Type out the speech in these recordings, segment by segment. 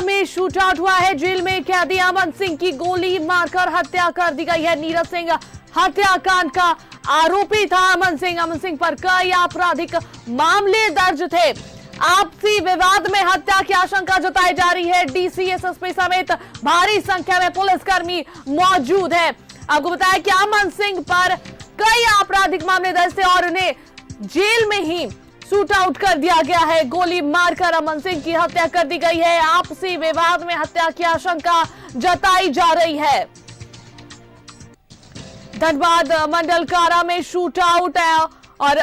में शूटआउट हुआ है। जेल में कैदी अमन सिंह की गोली मारकर हत्या कर दी गई है। नीरज सिंह हत्याकांड का आरोपी था अमन सिंह पर कई आपराधिक मामले दर्ज थे। आपसी विवाद में हत्या की आशंका जताई जा रही है। डीसी, एसएसपी समेत भारी संख्या में पुलिसकर्मी मौजूद है। आपको बताया कि अमन सिंह पर कई आपराधिक मामले दर्ज थे और उन्हें जेल में ही शूट आउट कर दिया गया है। गोली मारकर अमन सिंह की हत्या कर दी गई है। आपसी विवाद में हत्या की आशंका जताई जा रही है। धनबाद मंडल कारा में शूट आउट है और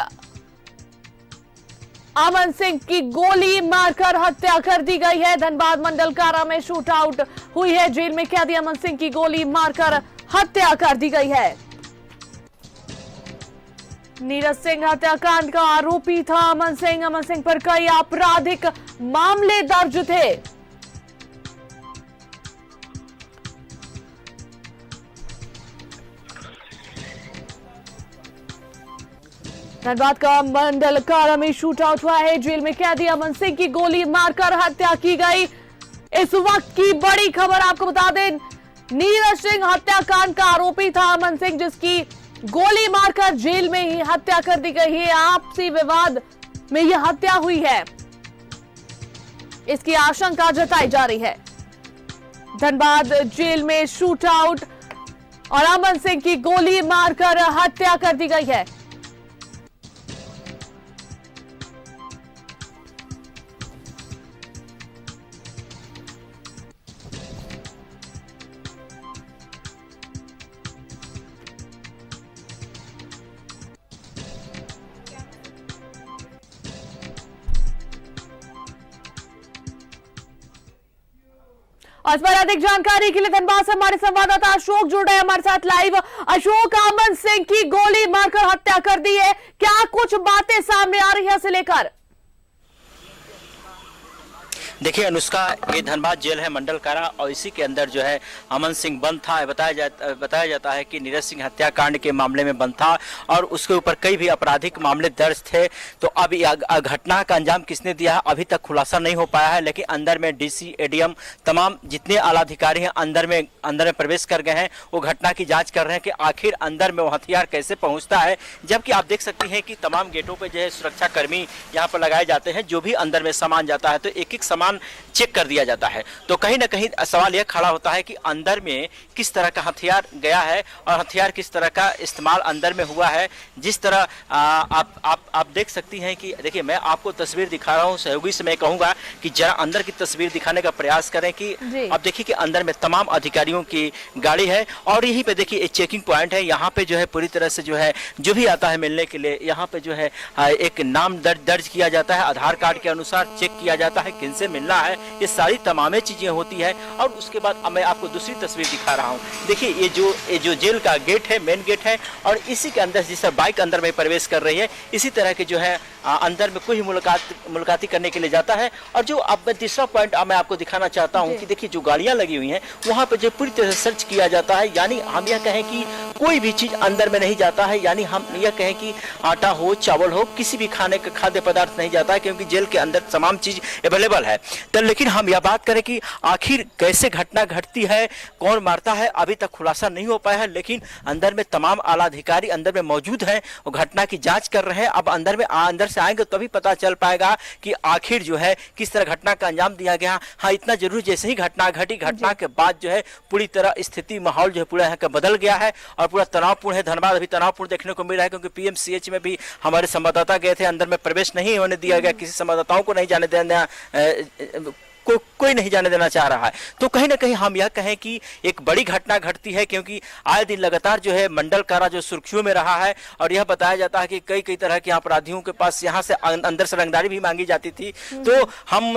अमन सिंह की गोली मारकर हत्या कर दी गई है। धनबाद मंडल कारा में शूट आउट हुई है। जेल में कैदी अमन सिंह की गोली मारकर हत्या कर दी गई है। नीरज सिंह हत्याकांड का आरोपी था अमन सिंह पर कई आपराधिक मामले दर्ज थे। धनबाद का मंडल कारा में शूट आउट हुआ है। जेल में कैदी अमन सिंह की गोली मारकर हत्या की गई। इस वक्त की बड़ी खबर आपको बता दें, नीरज सिंह हत्याकांड का आरोपी था अमन सिंह, जिसकी गोली मारकर जेल में ही हत्या कर दी गई है। आपसी विवाद में यह हत्या हुई है, इसकी आशंका जताई जा रही है। धनबाद जेल में शूट आउट और अमन सिंह की गोली मारकर हत्या कर दी गई है। और इस पर अधिक जानकारी के लिए धनबाद से हमारे संवाददाता अशोक जुड़ रहे हैं हमारे साथ लाइव। अशोक, अमन सिंह की गोली मारकर हत्या कर दी है, क्या कुछ बातें सामने आ रही है इसे लेकर? देखिए अनुष्का, ये धनबाद जेल है मंडल कारा और इसी के अंदर जो है अमन सिंह बंद था। बताया जाता है कि नीरज सिंह हत्याकांड के मामले में बंद था और उसके ऊपर कई भी आपराधिक मामले दर्ज थे। तो अब घटना का अंजाम किसने दिया है अभी तक खुलासा नहीं हो पाया है, लेकिन अंदर में डीसी, एडीएम, तमाम जितने आला अधिकारी हैं अंदर में प्रवेश कर गए हैं। वो घटना की जाँच कर रहे हैं कि आखिर अंदर में वो हथियार कैसे पहुँचता है। जबकि आप देख सकती हैं कि तमाम गेटों पर जो है सुरक्षा कर्मी यहाँ पर लगाए जाते हैं। जो भी अंदर में सामान जाता है तो एक एक सामान चेक कर दिया जाता है। तो कहीं ना कहीं सवाल यह खड़ा होता है कि अंदर में किस तरह का हथियार गया है और हथियार किस तरह का इस्तेमाल अंदर में हुआ है। जिस तरह आप देख सकती हैं कि देखिए, मैं आपको तस्वीर दिखा रहा हूं, सहयोगी से मैं कहूंगा कि जरा अंदर की तस्वीर दिखाने का प्रयास करें कि अब देखिए कि अंदर में तमाम अधिकारियों की गाड़ी है और यहीं पे देखिए एक चेकिंग पॉइंट है। यहाँ पे जो है पूरी तरह से जो है जो भी आता है मिलने के लिए यहाँ पे जो है एक नाम दर्ज किया जाता है, आधार कार्ड के अनुसार चेक किया जाता है किनसे मिलना है। ये सारी तमाम चीजें होती है और उसके बाद मैं आपको दूसरी तस्वीर दिखा रहा हूँ। देखिए ये जो जेल का गेट है, मेन गेट है और इसी के अंदर जिस तरह बाइक अंदर में प्रवेश कर रही है, इसी तरह के जो है अंदर में कोई मुलाकाती करने के लिए जाता है। और जो अब मैं तीसरा पॉइंट मैं आपको दिखाना चाहता हूँ कि देखिए जो गाड़ियां लगी हुई हैं वहां पर जो पूरी तरह से सर्च किया जाता है। यानी हम यह कहें कि कोई भी चीज अंदर में नहीं जाता है। यानी हम यह कहें कि आटा हो, चावल हो, किसी भी खाद्य पदार्थ नहीं जाता है, क्योंकि जेल के अंदर तमाम चीज अवेलेबल है। तो लेकिन हम यह बात करें कि आखिर कैसे घटना घटती है, कौन मारता है, अभी तक खुलासा नहीं हो पाया है। लेकिन अंदर में तमाम आला अधिकारी अंदर में मौजूद हैं, वो घटना की जांच कर रहे हैं। अब अंदर से आएंगे तभी पता चल पाएगा कि आखिर जो है किस तरह घटना का अंजाम दिया गया। हाँ, इतना जरूर, जैसे ही घटना घटी, घटना के बाद जो है पूरी तरह स्थिति, माहौल जो है पूरा यहाँ का बदल गया है और पूरा तनावपूर्ण है। धनबाद अभी तनावपूर्ण देखने को मिल रहा है, क्योंकि पीएमसीएच में भी हमारे संवाददाता गए थे, अंदर में प्रवेश नहीं होने दिया गया, किसी संवाददाताओं को नहीं जाने देना, कोई नहीं जाने देना चाह रहा है। तो कहीं ना कहीं हम यह कहें कि एक बड़ी घटना घटती है, क्योंकि आए दिन लगातार जो है मंडल कारा जो सुर्खियों में रहा है और यह बताया जाता है कि कई तरह के अपराधियों के पास यहाँ से अंदर से रंगदारी भी मांगी जाती थी। तो हम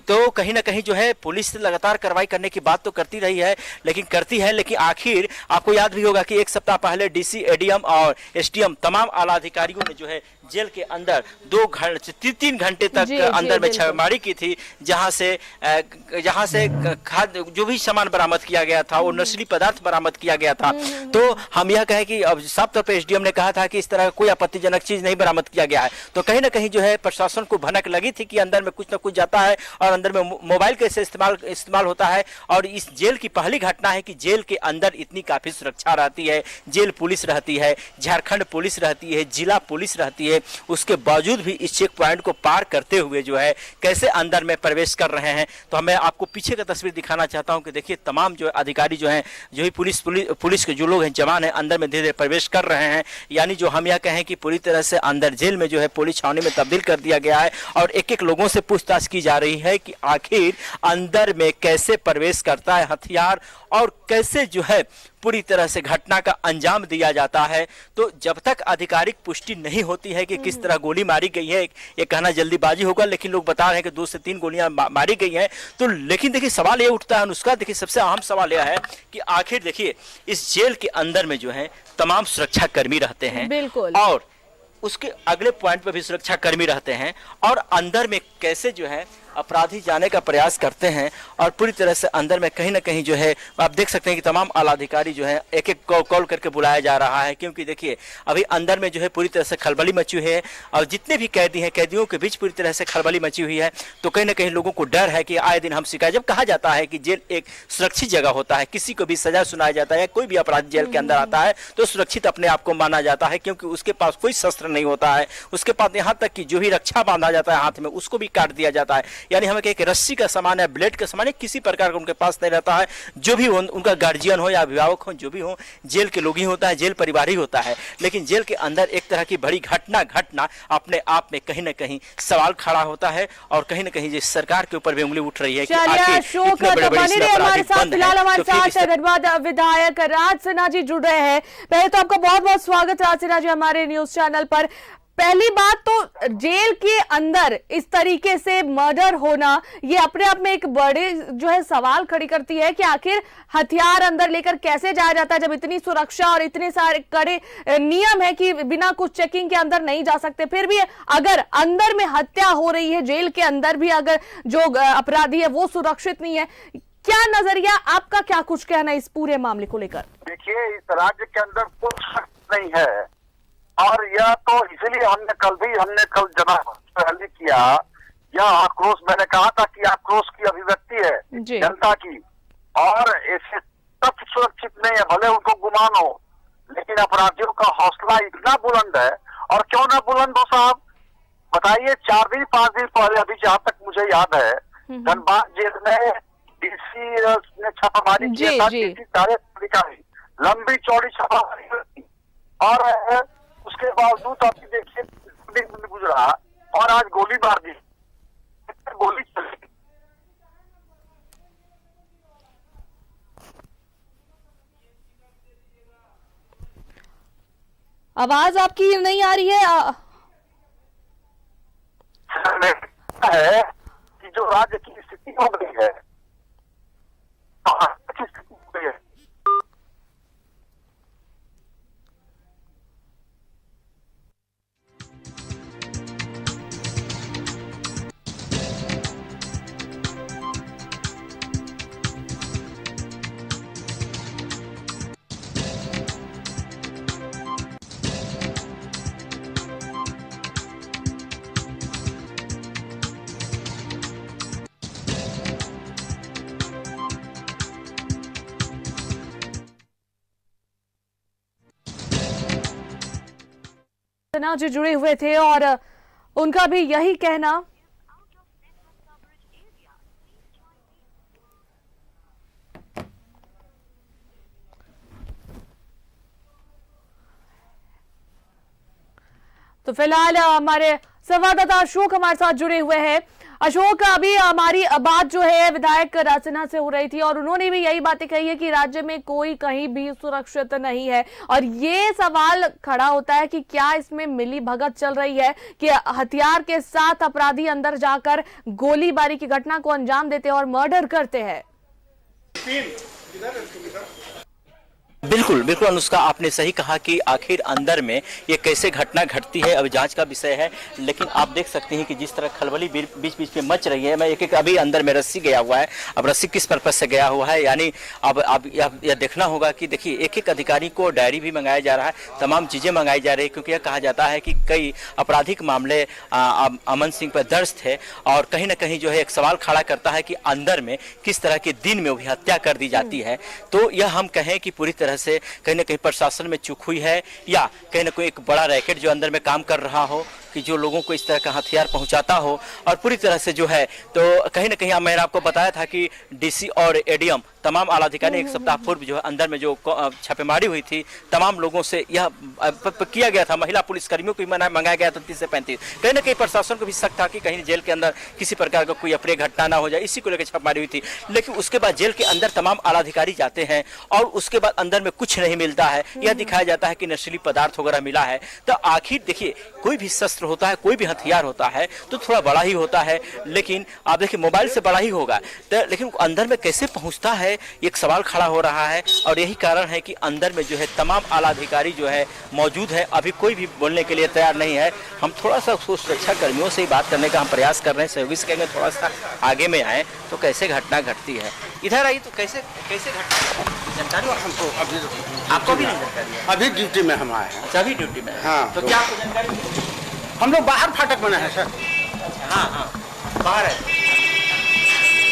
तो कहीं ना कहीं जो है पुलिस लगातार कार्रवाई करने की बात तो करती रही है, लेकिन आखिर आपको याद भी होगा कि एक सप्ताह पहले डीसी, एडीएम और एसडीएम तमाम आला अधिकारियों ने जो है जेल के अंदर 3 घंटे तक अंदर में छापेमारी की थी, जहां से खाद्य जो भी सामान बरामद किया गया था वो नशीली पदार्थ बरामद किया गया था। तो हम यह कहें कि अब साफ तौर पर एसडीएम ने कहा था कि इस तरह का कोई आपत्तिजनक चीज नहीं बरामद किया गया है। तो कहीं ना कहीं जो है प्रशासन को भनक लगी थी कि अंदर में कुछ ना कुछ जाता है और अंदर में मोबाइल कैसे इस्तेमाल होता है। और इस जेल की पहली घटना है कि जेल के अंदर इतनी काफी सुरक्षा रहती है, जेल पुलिस रहती है, झारखंड पुलिस रहती है, जिला पुलिस रहती है, उसके बावजूद भी इस चेक पॉइंट को पार करते हुए जो है कैसे अंदर में प्रवेश कर रहे हैं। तो मैं आपको पीछे का तस्वीर दिखाना चाहता हूं कि देखिए तमाम जो अधिकारी जो हैं, जो ही पुलिस के जो लोग हैं, जवान हैं, अंदर में धीरे धीरे प्रवेश कर रहे हैं। यानी जो हम यह कहें कि पूरी तरह से अंदर जेल में जो है पुलिस छावनी में तब्दील कर दिया गया है और एक एक लोगों से पूछताछ की जा रही है कि आखिर अंदर में कैसे प्रवेश करता है हथियार और कैसे जो है पूरी तरह से घटना का अंजाम दिया जाता है। तो जब तक आधिकारिक पुष्टि नहीं होती है कि किस तरह गोली मारी गई है, ये कहना जल्दीबाजी होगा, लेकिन लोग बता रहे हैं कि 2 से 3 गोलियां मारी गई हैं। तो लेकिन देखिए सवाल ये उठता है अनुष्का, देखिए सबसे अहम सवाल यह है कि आखिर देखिए इस जेल के अंदर में जो है तमाम सुरक्षा कर्मी रहते हैं, बिल्कुल, और उसके अगले पॉइंट पर भी सुरक्षा कर्मी रहते हैं और अंदर में कैसे जो है अपराधी जाने का प्रयास करते हैं और पूरी तरह से अंदर में कहीं ना कहीं जो है आप देख सकते हैं कि तमाम आला अधिकारी जो है एक एक कॉल करके बुलाया जा रहा है, क्योंकि देखिए अभी अंदर में जो है पूरी तरह से खलबली मची हुई है और जितने भी कैदी हैं, कैदियों के बीच पूरी तरह से खलबली मची हुई है। तो कहीं ना कहीं लोगों को डर है कि आए दिन हम शिकायत, जब कहा जाता है कि जेल एक सुरक्षित जगह होता है, किसी को भी सजा सुनाया जाता है, कोई भी अपराधी जेल के अंदर आता है तो सुरक्षित अपने आप को माना जाता है, क्योंकि उसके पास कोई शस्त्र नहीं होता है, उसके पास यहाँ तक कि जो भी रक्षा बांधा जाता है हाथ में उसको भी काट दिया जाता है। यानी हमें एक रस्सी का सामान है, ब्लेड का सामान है, किसी प्रकार का उनके पास नहीं रहता है। जो भी उनका गार्जियन हो या अभिभावक हो, जो भी हो, जेल के लोग ही होता है, जेल परिवार ही होता है। लेकिन जेल के अंदर एक तरह की बड़ी घटना अपने आप में कहीं ना कहीं सवाल खड़ा होता है और कहीं ना कहीं सरकार के ऊपर भी उंगली उठ रही है कि हमारे साथ धन्यवाद विधायक राज सिन्हा जी जुड़ रहे हैं। पहले तो आपका बहुत बहुत स्वागत राज सिन्हा जी हमारे न्यूज चैनल पर। पहली बात तो जेल के अंदर इस तरीके से मर्डर होना ये अपने आप में एक बड़े जो है सवाल खड़ी करती है कि आखिर हथियार अंदर लेकर कैसे जाया जाता है, जब इतनी सुरक्षा और इतने सारे कड़े नियम है कि बिना कुछ चेकिंग के अंदर नहीं जा सकते। फिर भी अगर अंदर में हत्या हो रही है, जेल के अंदर भी अगर जो अपराधी है वो सुरक्षित नहीं है, क्या नजरिया आपका, क्या कुछ कहना है इस पूरे मामले को लेकर? देखिए इस राज्य के अंदर कुछ नहीं है और यह तो इसीलिए हमने कल जनाब किया। यह आक्रोश, मैंने कहा था कि आक्रोश की अभिव्यक्ति है जनता की और ऐसे तथ्य सुरक्षित नहीं है, भले उनको गुमान हो, लेकिन अपराधियों का हौसला इतना बुलंद है। और क्यों ना बुलंद हो साहब, बताइए 4-5 दिन पहले, अभी जहाँ तक मुझे याद है, धनबाद जेल में डीसी ने छापामारी किया था, डीसी सारे अधिकारी, लंबी चौड़ी छापामारी और उसके बावजूद आप देखिए गुजरा और आज गोली मार दी, गोली चली। आवाज आपकी नहीं आ रही है। है कि जो राज्य की स्थिति हो गई है, स्थिति हो गई है, सिन्हा जी जुड़े हुए थे और उनका भी यही कहना। तो फिलहाल हमारे संवाददाता अशोक हमारे साथ जुड़े हुए हैं। अशोक, अभी हमारी बात जो है विधायक राज सिन्हा से हो रही थी और उन्होंने भी यही बातें कही है कि राज्य में कोई कहीं भी सुरक्षित नहीं है और ये सवाल खड़ा होता है कि क्या इसमें मिली भगत चल रही है कि हथियार के साथ अपराधी अंदर जाकर गोलीबारी की घटना को अंजाम देते हैं और मर्डर करते हैं। बिल्कुल बिल्कुल अनुष्का, आपने सही कहा कि आखिर अंदर में ये कैसे घटना घटती है, अब जांच का विषय है। लेकिन आप देख सकते हैं कि जिस तरह खलबली बीच बीच में मच रही है। मैं एक अभी अंदर में रस्सी गया हुआ है, अब रस्सी किस पर्पज से गया हुआ है, यानी अब यह देखना होगा कि देखिए एक अधिकारी को डायरी भी मंगाया जा रहा है, तमाम चीजें मंगाई जा रही है, क्योंकि यह कहा जाता है कि कई आपराधिक मामले अमन सिंह पर दर्ज थे। और कहीं ना कहीं जो है एक सवाल खड़ा करता है कि अंदर में किस तरह के दिन में भी हत्या कर दी जाती है। तो यह हम कहें कि पूरी तरह से कहीं ना कहीं प्रशासन में चूक हुई है, या कहीं ना कोई एक बड़ा रैकेट जो अंदर में काम कर रहा हो कि जो लोगों को इस तरह का हथियार पहुंचाता हो। और पूरी तरह से जो है तो कहीं ना कहीं मैंने आपको बताया था कि डीसी और एडीएम तमाम आला अधिकारी ने एक सप्ताह पूर्व जो है अंदर में जो छापेमारी हुई थी, तमाम लोगों से यह किया गया था, महिला पुलिसकर्मियों को भी मंगाया गया था 30 से 35। कहीं ना कहीं प्रशासन को भी शक था कि कहीं जेल के अंदर किसी प्रकार का कोई अप्रिय घटना ना हो जाए, इसी को लेकर छापेमारी हुई थी। लेकिन उसके बाद जेल के अंदर तमाम आला अधिकारी जाते हैं और उसके बाद अंदर में कुछ नहीं मिलता है, यह दिखाया जाता है कि नशीली पदार्थ वगैरह मिला है। तो आखिर देखिए, कोई भी शस्त्र होता है, कोई भी हथियार होता है तो थोड़ा बड़ा ही होता है, लेकिन आप देखिए मोबाइल से बड़ा ही होगा, तो लेकिन अंदर में कैसे पहुंचता है एक सवाल खड़ा हो रहा है। और यही कारण है कि अंदर में जो है तमाम आला अधिकारी जो है मौजूद है, अभी कोई भी बोलने के लिए तैयार नहीं है। हम थोड़ा सा सुरक्षा कर्मियों से ही बात करने का हम प्रयास कर रहे हैं, सहयोगी से कहेंगे थोड़ा सा आगे में आए तो कैसे घटना घटती है। इधर आई तो कैसे कैसे घटना जानकारी हमको अभी आपको भी नहीं जानकारी है? अभी ड्यूटी में हम आए हैं। अच्छा, अभी ड्यूटी में? हाँ। तो क्या आपको जानकारी? हम लोग बाहर फाटक बना है सर। अच्छा, हाँ बाहर है।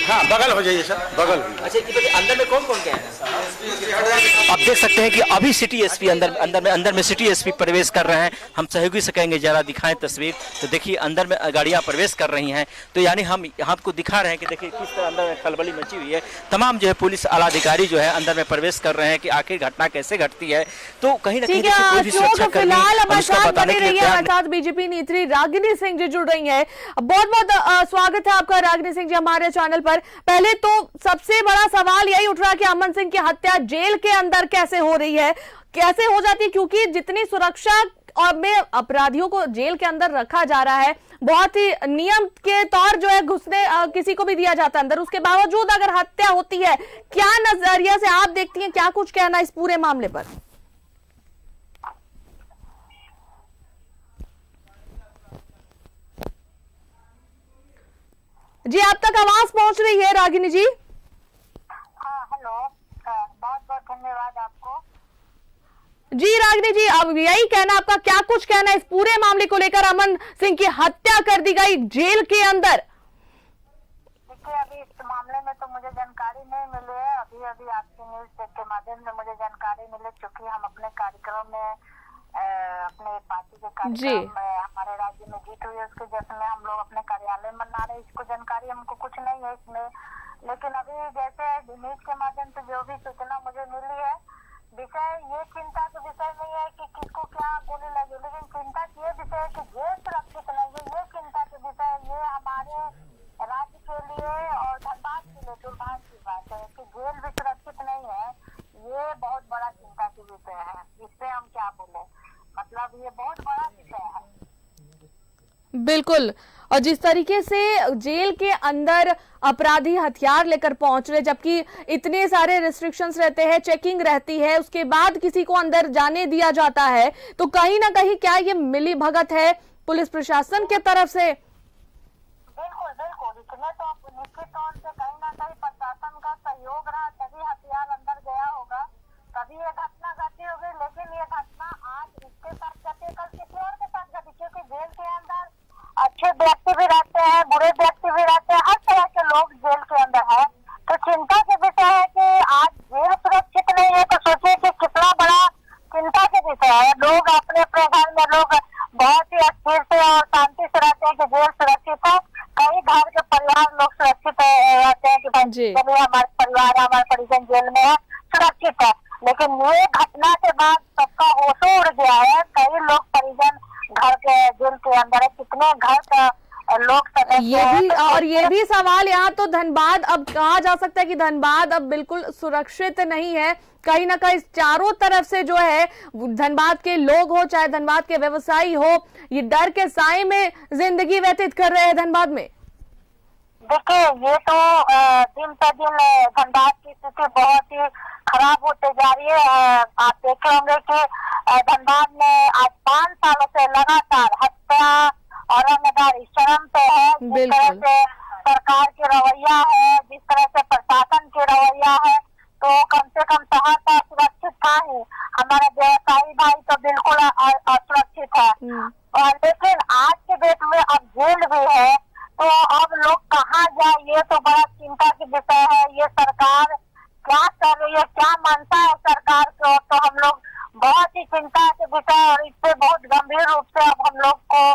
हाँ, बगल हो जाइए सर, बगल। अच्छा, अंदर में कौन कौन गया है? आप देख सकते हैं कि अभी सिटी एसपी अंदर में सिटी एसपी प्रवेश कर रहे हैं। हम सहयोगी से कहेंगे जरा दिखाएं तस्वीर। तो देखिए अंदर में गाड़ियां प्रवेश कर रही हैं, तो यानी हम आपको दिखा रहे हैं कि देखिए किस तरह अंदर में खलबली मची हुई है। तमाम जो है पुलिस आला अधिकारी जो है अंदर में प्रवेश कर रहे हैं कि आखिर घटना कैसे घटती है। तो कहीं ना कहीं बीजेपी नेत्री रागिनी सिंह जी जुड़ रही है। बहुत बहुत स्वागत है आपका रागिनी सिंह जी हमारे चैनल पर। पहले तो सबसे बड़ा सवाल यही उठ रहा है कि अमन सिंह की हत्या जेल के अंदर कैसे हो रही है, कैसे हो जाती है, क्योंकि जितनी सुरक्षा और में अपराधियों को जेल के अंदर रखा जा रहा है, बहुत ही नियम के तौर जो है घुसने किसी को भी दिया जाता है अंदर, उसके बावजूद अगर हत्या होती है, क्या नजरिया से आप देखती हैं, क्या कुछ कहना इस पूरे मामले पर? जी, आप तक आवाज पहुंच रही है रागिनी जी? हाँ, हेलो, बहुत बहुत धन्यवाद आपको। जी रागिनी जी, अब यही कहना आपका, क्या कुछ कहना है इस पूरे मामले को लेकर? अमन सिंह की हत्या कर दी गई जेल के अंदर। देखिए, अभी इस मामले में तो मुझे जानकारी नहीं मिली है। अभी अभी आपकी न्यूज के माध्यम से मुझे जानकारी मिली, क्योंकि हम अपने कार्यक्रम में अपने पार्टी के कार्यक्रम में हमारे राज्य में जीत हुई है, उसके जश्न में हम लोग अपने कार्यालय में मना रहे। इसको जानकारी हमको कुछ नहीं है इसमें, लेकिन अभी जैसे न्यूज के माध्यम से जो भी सूचना मुझे मिली है, विषय ये चिंता का विषय नहीं है कि किसको क्या गोली लगी, लेकिन चिंता ये विषय है कि जेल सुरक्षित नहीं है। ये चिंता के विषय, ये हमारे राज्य के लिए और धनबाद के लिए दुर्भाग्य की बात है कि जेल भी सुरक्षित नहीं है। ये बहुत बड़ा चिंता की विषय है, इससे हम क्या बोले, मतलब ये बहुत बड़ा विषय है। बिल्कुल। और जिस तरीके से जेल के अंदर अपराधी हथियार लेकर पहुंच रहे, जबकि इतने सारे रिस्ट्रिक्शंस रहते हैं, चेकिंग रहती है, उसके बाद किसी को अंदर जाने दिया जाता है, तो कहीं ना कहीं क्या ये मिली भगत है पुलिस प्रशासन के तरफ से? बिल्कुल बिल्कुल, इसमें तो निश्चित तौर से कहीं ना कहीं प्रशासन का सहयोग रहा, तभी हथियार अंदर गया होगा, तभी ये घटना घटी होगी। लेकिन ये घटना आज इसके साथ घटी, कल किसी और के साथ घटी, क्योंकि जेल के अंदर अच्छे व्यक्ति भी रहते हैं, बुरे व्यक्ति भी रहते हैं, हर तरह के लोग जेल के अंदर है। तो चिंता के विषय है कि आज जेल सुरक्षित नहीं है, तो सोचिए कि कितना बड़ा चिंता के विषय है। लोग अपने अपने घर में लोग बहुत ही स्थिर से और शांति से रहते हैं कि जेल सुरक्षित है। कई घर के परिवार लोग सुरक्षित रहते हैं कि भाई हमारे परिवार, हमारे परिजन जेल में है, सुरक्षित है। लेकिन ये घटना के बाद सबका होश उड़ गया है। कई लोग परिजन घर के जेल के अंदर है, कितने घर का लोग ये भी सवाल यहाँ तो धनबाद, अब कहा जा सकता है कि धनबाद अब बिल्कुल सुरक्षित नहीं है। कहीं ना कहीं चारों तरफ से जो है धनबाद के लोग हो चाहे धनबाद के व्यवसायी हो, ये डर के साए में जिंदगी व्यतीत कर रहे हैं धनबाद में। देखिए, ये तो दिन पर दिन धनबाद की स्थिति बहुत ही खराब होते जा रही है। आप देखे होंगे कि धनबाद में आज 5 सालों से लगातार हत्या और रंगदारी चरम पे है। जिस तरह से सरकार की रवैया है, जिस तरह से प्रशासन की रवैया है, तो कम से कम शहर तो सुरक्षित था ही, हमारे व्यवसायी भाई तो बिल्कुल असुरक्षित है। और लेकिन आज के डेट में अब जेल भी है, तो अब लोग कहाँ जाए, ये तो बड़ा चिंता की विषय है। ये सरकार क्या कर रही है, क्या मानता है सरकार को, तो हम लोग बहुत ही चिंता के विषय, और इससे बहुत गंभीर रूप से अब हम लोग को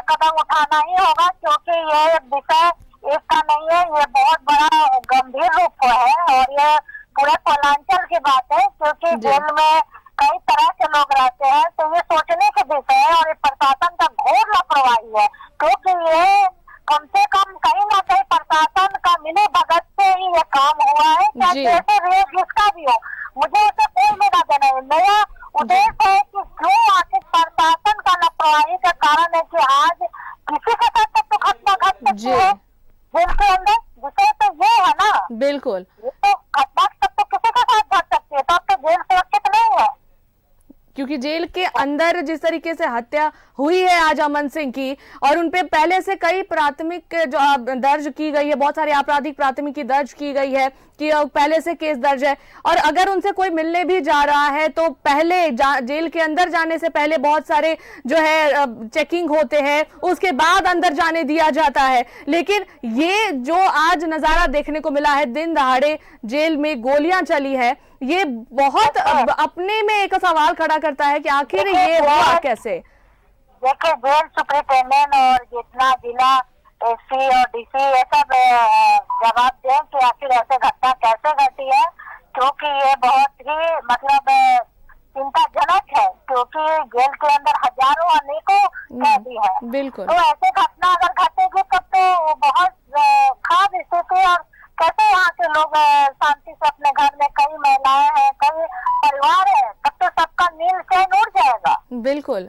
कदम उठाना ही होगा, क्योंकि ये विषय एक का नहीं है, ये बहुत बड़ा गंभीर रूप है। और ये पूरे पूर्वांचल की बात है, क्योंकि जेल में कई तरह के लोग रहते हैं, तो ये सोचने के विषय है। और ये प्रशासन का घोर लापरवाही है, क्योंकि ये कम से कम कहीं ना कहीं प्रशासन का मिली भगत से ही ये काम हुआ है, चाहे जैसे भी जिसका भी हो, मुझे उसे कोई लेना देना है। मेरा उद्देश्य है कि क्यों आखिर प्रशासन का लापरवाही का कारण है कि आज किसी के साथ तो घटना घट सकती है जेल के अंदर। विषय तो ये है ना, बिल्कुल, ये तो घटना तो किसी के साथ घट सकती है, तो अब तो जेल सुरक्षित नहीं है। क्योंकि जेल के अंदर जिस तरीके से हत्या हुई है आज अमन सिंह की, और उनपे पहले से कई प्राथमिक जो दर्ज की गई है, बहुत सारी आपराधिक प्राथमिकी दर्ज की गई है कि पहले से केस दर्ज है। और अगर उनसे कोई मिलने भी जा रहा है तो पहले जेल के अंदर जाने से पहले बहुत सारे जो है चेकिंग होते हैं, उसके बाद अंदर जाने दिया जाता है। लेकिन ये जो आज नजारा देखने को मिला है, दिन दहाड़े जेल में गोलियां चली है, ये बहुत अपने में एक सवाल खड़ा करता है कि आखिर ये हुआ कैसे। देखिए, जेल सुपरिटेंडेंट और जितना जिला एसपी और डीसी ये सब जवाब दें कि आखिर ऐसे घटना कैसे घटी है, क्योंकि ये बहुत ही मतलब चिंताजनक है, क्योंकि जेल के अंदर हजारों अनेकों कैदी है। बिल्कुल, तो ऐसे घटना अगर घटेगी तब तो बहुत खराब स्थिति, और कैसे यहाँ के लोग शांति से अपने घर में, कई महिलाएं हैं, कई परिवार है, तब तो सबका नींद चैन उड़ जाएगा। बिल्कुल।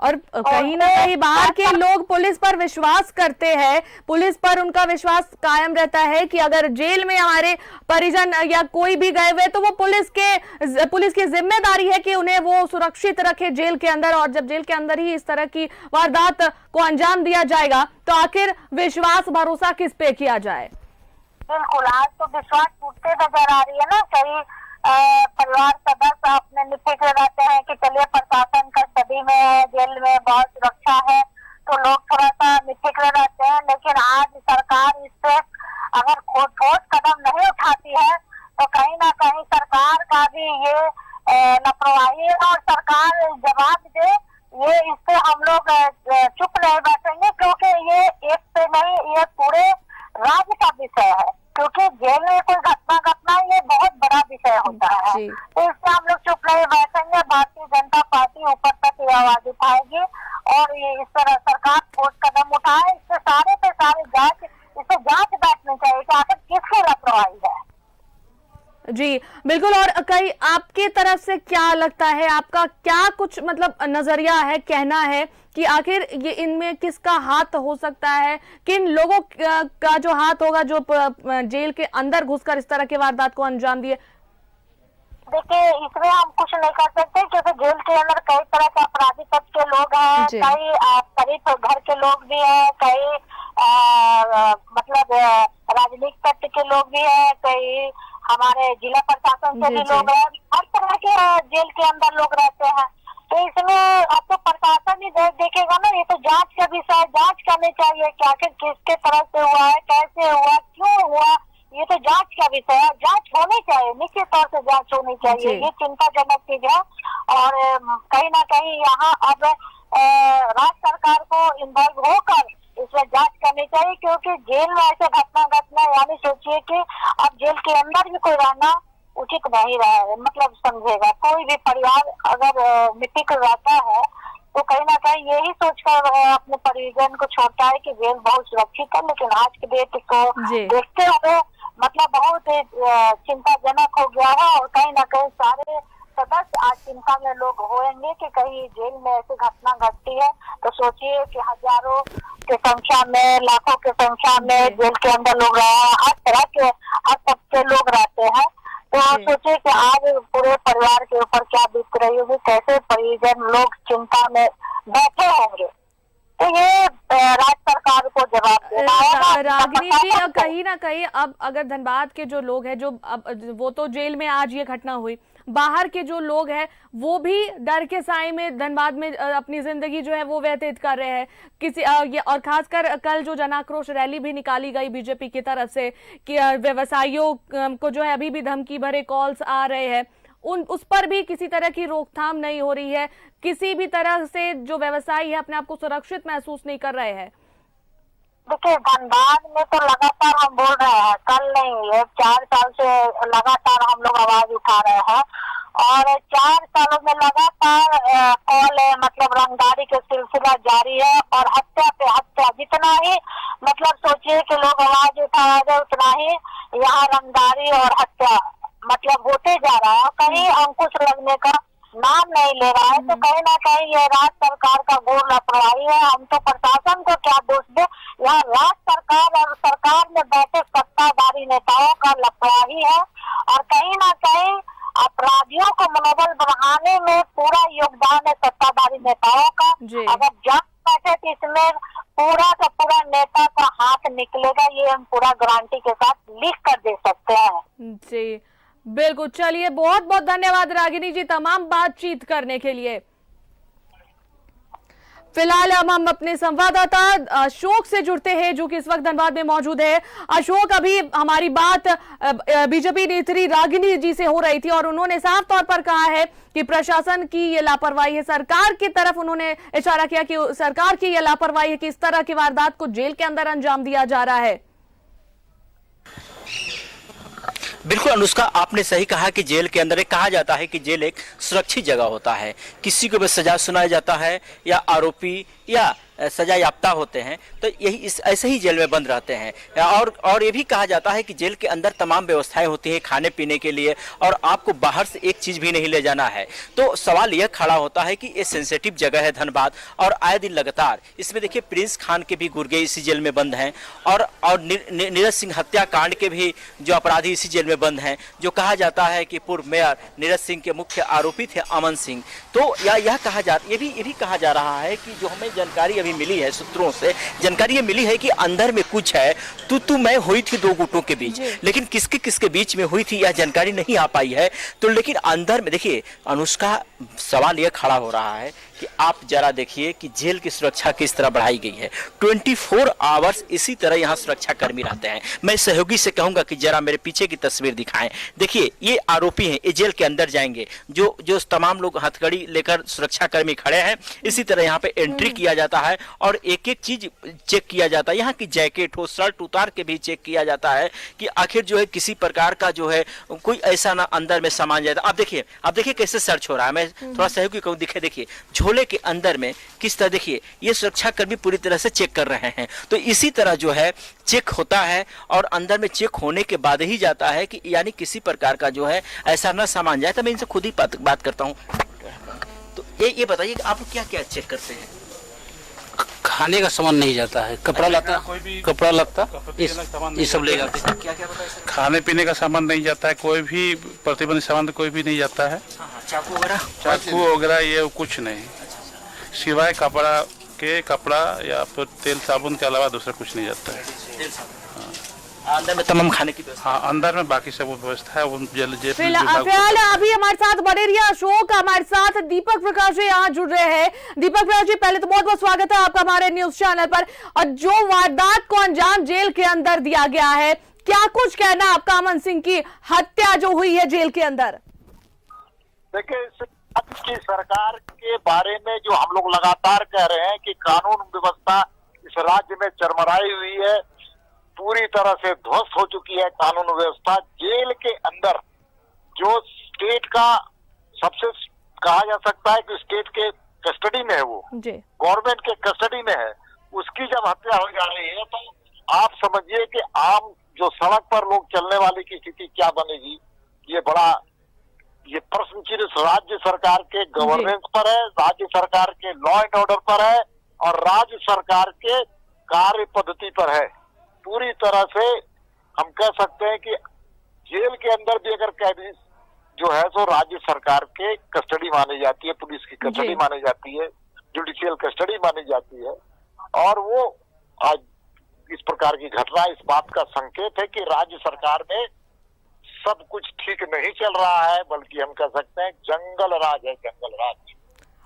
और कहीं ना कहीं बाहर के लोग पुलिस पर विश्वास करते हैं, पुलिस पर उनका विश्वास कायम रहता है कि अगर जेल में हमारे परिजन या कोई भी गए हुए तो वो पुलिस की जिम्मेदारी है कि उन्हें वो सुरक्षित रखे जेल के अंदर। और जब जेल के अंदर ही इस तरह की वारदात को अंजाम दिया जाएगा तो आखिर विश्वास भरोसा किस पे किया जाए। बिल्कुल, आज तो विश्वास टूटते नजर आ रही है ना। कई परिवार सदस्य अपने निफिक्र रहते हैं कि चलिए प्रशासन कस्टडी में है, जेल में बहुत सुरक्षा है, तो लोग थोड़ा सा निफिक्र रहते हैं। लेकिन आज सरकार इस पे अगर ठोस कदम नहीं उठाती है तो कहीं ना कहीं सरकार का भी ये लापरवाही है, और सरकार जवाब दे, ये इससे हम लोग चुप नहीं बैठेंगे, क्योंकि ये एक से नहीं, ये पूरे राज्य का विषय है। क्योंकि जेल में कोई घटना ये बहुत बड़ा विषय होता है, तो इससे हम लोग चुप नहीं बैठेंगे। भारतीय जनता पार्टी ऊपर तक ये आवाज उठाएगी, और ये इस तरह सरकार ठोस कदम उठाए, इससे सारे पे सारे इसे जांच बैठनी चाहिए कि आखिर किसकी लापरवाही है। जी बिल्कुल। और कई आपकी तरफ से क्या लगता है, आपका क्या कुछ मतलब नजरिया है, कहना है कि आखिर ये इनमें किसका हाथ हो सकता है, किन लोगों का जो हाथ होगा जो जेल के अंदर घुसकर इस तरह के वारदात को अंजाम दिए? देखिए, इसमें हम कुछ नहीं कर सकते, क्योंकि जेल के अंदर कई तरह के आपराधिक तत्व के लोग हैं, कई शरीफ घर के लोग भी हैं, कई मतलब राजनीतिक तत्व के लोग भी हैं, कई हमारे जिला प्रशासन से भी लोग हैं, हर तरह के जेल के अंदर लोग रहते हैं। तो इसमें अब तो प्रशासन ही देखेगा ना, ये तो जांच का विषय, जांच करनी चाहिए कि आखिर किसके तरफ से हुआ है, कैसे हुआ, क्यों हुआ, ये तो जांच का विषय है। जांच होनी चाहिए, निश्चित तौर से जांच होनी चाहिए, ये चिंताजनक चीज है। और कहीं ना कहीं यहाँ अब राज्य सरकार को इन्वॉल्व होकर इसमें जांच करनी चाहिए, क्योंकि जेल में ऐसे घटना यानी सोचिए कि अब जेल के अंदर भी कोई रहना उचित नहीं रहा, मतलब समझेगा कोई भी परिवार अगर निफिक्र रहता है तो कहीं ना कहीं यही सोचकर अपने परिजन को छोड़ता है कि जेल बहुत सुरक्षित है। लेकिन आज के डेट को देखते हुए मतलब बहुत चिंताजनक हो गया है, और कहीं ना कहीं सारे सदस्य आज चिंता में लोग होंगे कि कहीं जेल में ऐसी घटना घटती है तो सोचिए कि हजारों की संख्या में, लाखों की संख्या में जेल के अंदर लोग रहे हैं, हर तरह के हर तबके लोग रहते हैं। और सोचिए कि आज पूरे परिवार के ऊपर क्या बीत रही होगी, कैसे परिजन लोग चिंता में बैठे होंगे। तो ये राज्य सरकार को जवाब देना होगा। रागिनी जी, कहीं ना कहीं अब अगर धनबाद के जो लोग हैं, जो अब वो तो जेल में आज ये घटना हुई, बाहर के जो लोग हैं वो भी डर के साए में धनबाद में अपनी जिंदगी जो है वो व्यतीत कर रहे हैं। और खासकर कल जो जनाक्रोश रैली भी निकाली गई बीजेपी की तरफ से कि व्यवसायियों को जो है अभी भी धमकी भरे कॉल्स आ रहे हैं, उस पर भी किसी तरह की रोकथाम नहीं हो रही है। किसी भी तरह से जो व्यवसायी है अपने आप को सुरक्षित महसूस नहीं कर रहे हैं। देखिए, धनबाद में तो लगातार हम बोल रहे हैं, कल नहीं है, 4 साल से लगातार हम लोग आवाज उठा रहे हैं और 4 सालों में लगातार कॉल है, मतलब रंगदारी का सिलसिला जारी है और हत्या पे हत्या। जितना ही मतलब सोचिए कि लोग आवाज उठा रहे उतना ही यहाँ रंगदारी और हत्या मतलब होते जा रहा है, कहीं अंकुश लगने का नाम नहीं ले रहा है। तो कहीं ना कहीं ये राज्य सरकार का घोर लापरवाही है। हम तो प्रशासन को क्या दोष दे, यहाँ राज्य सरकार और सरकार में बैठे सत्ताधारी नेताओं का लापरवाही है और कहीं ना कहीं अपराधियों को मनोबल बढ़ाने में पूरा योगदान है सत्ताधारी नेताओं का। अगर जांच बैठे तो इसमें पूरा का पूरा नेता का हाथ निकलेगा, ये हम पूरा गारंटी के साथ लिख कर दे सकते हैं। जी बिल्कुल। चलिए, बहुत बहुत धन्यवाद रागिनी जी तमाम बातचीत करने के लिए। फिलहाल हम अपने संवाददाता अशोक से जुड़ते हैं जो कि इस वक्त धनबाद में मौजूद है। अशोक, अभी हमारी बात बीजेपी नेत्री रागिनी जी से हो रही थी और उन्होंने साफ तौर पर कहा है कि प्रशासन की ये लापरवाही है, सरकार की तरफ उन्होंने इशारा किया कि सरकार की ये लापरवाही है कि इस तरह की वारदात को जेल के अंदर अंजाम दिया जा रहा है। बिल्कुल अनुष्का, आपने सही कहा कि जेल के अंदर कहा जाता है कि जेल एक सुरक्षित जगह होता है। किसी को भी सजा सुनाया जाता है या आरोपी या सजा याफ्ता होते हैं तो यही ऐसे ही जेल में बंद रहते हैं। और ये भी कहा जाता है कि जेल के अंदर तमाम व्यवस्थाएं होती हैं खाने पीने के लिए और आपको बाहर से एक चीज भी नहीं ले जाना है। तो सवाल यह खड़ा होता है कि ये सेंसिटिव जगह है धनबाद और आए दिन लगातार इसमें देखिए प्रिंस खान के भी गुर्गे इसी जेल में बंद हैं और नीरज सिंह हत्याकांड के भी जो अपराधी इसी जेल में बंद हैं। जो कहा जाता है कि पूर्व मेयर नीरज सिंह के मुख्य आरोपी थे अमन सिंह। तो यह कहा जा ये भी कहा जा रहा है कि जो हमें जानकारी अभी मिली है, सूत्रों से जानकारी ये मिली है कि अंदर में कुछ है तू मैं हुई थी 2 गुटों के बीच, लेकिन किसके किसके बीच में हुई थी यह जानकारी नहीं आ पाई है। तो लेकिन अंदर में देखिए अनुष्का, सवाल यह खड़ा हो रहा है कि आप जरा देखिए कि जेल की सुरक्षा किस तरह बढ़ाई गई है। 24 आवर्स इसी तरह यहाँ सुरक्षा कर्मी रहते हैं। मैं सहयोगी से कहूंगा कि जरा मेरे पीछे की तस्वीर दिखाएं। देखिए ये आरोपी हैं, ये जेल के अंदर जाएंगे। जो तमाम लोग हथकड़ी लेकर सुरक्षा कर्मी खड़े हैं, इसी तरह यहाँ पे एंट्री किया जाता है और एक एक चीज चेक किया जाता है। यहाँ की जैकेट हो, शर्ट उतार के भी चेक किया जाता है कि आखिर जो है किसी प्रकार का जो है कोई ऐसा ना अंदर में सामान जाए। आप देखिए कैसे सर्च हो रहा है। मैं थोड़ा सहयोगी कहूँ, देखिए झोले के अंदर में किस तरह देखिए ये सुरक्षा कर्मी पूरी तरह से चेक कर रहे हैं। तो इसी तरह जो है चेक होता है और अंदर में चेक होने के बाद ही जाता है कि यानी किसी प्रकार का जो है ऐसा ना सामान जाए। तो मैं इनसे खुद ही बात करता हूँ। तो ये बताइए आप क्या क्या चेक करते हैं? खाने का सामान नहीं जाता है, कपड़ा लत्ता ये सब ले जाते हैं। क्या बताइए? खाने पीने का सामान नहीं जाता है, कोई भी प्रतिबंधित सामान कोई भी नहीं जाता है। चाकू वगैरह ये कुछ नहीं, सिवाय कपड़ा या फिर तेल साबुन के अलावा दूसरा कुछ नहीं जाता है। अंदर में तमाम खाने की व्यवस्था। हाँ, अंदर में बाकी सब व्यवस्था है। फिलहाल अभी हमारे साथ बड़ेरिया अशोक, हमारे साथ दीपक प्रकाश जी यहाँ जुड़ रहे हैं। दीपक प्रकाश जी, पहले तो बहुत बहुत स्वागत है आपका हमारे न्यूज चैनल पर। और जो वारदात को अंजाम जेल के अंदर दिया गया है, क्या कुछ कहना आपका अमन सिंह की हत्या जो हुई है जेल के अंदर? देखिए, आज की सरकार के बारे में जो हम लोग लगातार कह रहे हैं कि कानून व्यवस्था इस राज्य में चरमराई हुई है, पूरी तरह से ध्वस्त हो चुकी है कानून व्यवस्था। जेल के अंदर जो स्टेट का सबसे कहा जा सकता है कि स्टेट के कस्टडी में है, वो गवर्नमेंट के कस्टडी में है, उसकी जब हत्या हो जा रही है तो आप समझिए कि आम जो सड़क पर लोग चलने वाले की स्थिति क्या बनेगी। ये प्रश्न चिन्ह राज्य सरकार के गवर्नेंस पर है, राज्य सरकार के लॉ एंड ऑर्डर पर है और राज्य सरकार के कार्य पद्धति पर है। पूरी तरह से हम कह सकते हैं कि जेल के अंदर भी अगर कैदी जो है सो राज्य सरकार के कस्टडी मानी जाती है, पुलिस की कस्टडी जी। मानी जाती है, जुडिशियल कस्टडी मानी जाती है। और वो आज इस प्रकार की घटना इस बात का संकेत है कि राज्य सरकार में सब कुछ ठीक नहीं चल रहा है, बल्कि हम कह सकते हैं जंगल राज है, जंगल राज।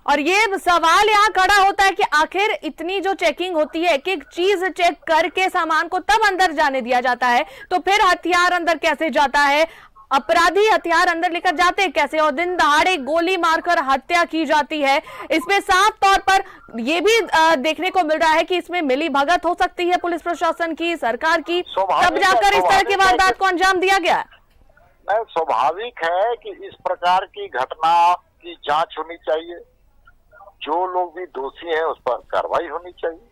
और ये सवाल यहाँ खड़ा होता है कि आखिर इतनी जो चेकिंग होती है, एक एक चीज चेक करके सामान को तब अंदर जाने दिया जाता है, तो फिर हथियार अंदर कैसे जाता है? अपराधी हथियार अंदर लेकर जाते हैं कैसे? और दिन दहाड़े गोली मारकर हत्या की जाती है। इसमें साफ तौर पर ये भी देखने को मिल रहा है कि इसमें मिली भगत हो सकती है पुलिस प्रशासन की, सरकार की, तब जाकर इस तरह की वारदात को अंजाम दिया गया। स्वाभाविक है कि इस प्रकार की घटना की जांच होनी चाहिए, जो लोग भी दोषी हैं उस पर कार्रवाई होनी चाहिए।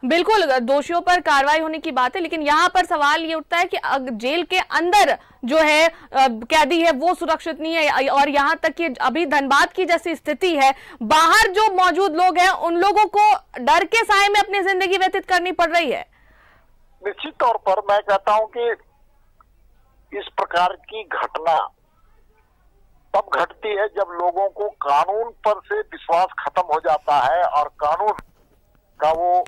बिल्कुल, दोषियों पर कार्रवाई होने की बात है, लेकिन यहाँ पर सवाल ये उठता है कि जेल के अंदर जो है कैदी है वो सुरक्षित नहीं है, और यहाँ तक कि अभी धनबाद की जैसी स्थिति है, बाहर जो मौजूद लोग हैं उन लोगों को डर के साए में अपनी जिंदगी व्यतीत करनी पड़ रही है। निश्चित तौर पर मैं कहता हूं कि इस प्रकार की घटना तब घटती है जब लोगों को कानून पर से विश्वास खत्म हो जाता है, और कानून का वो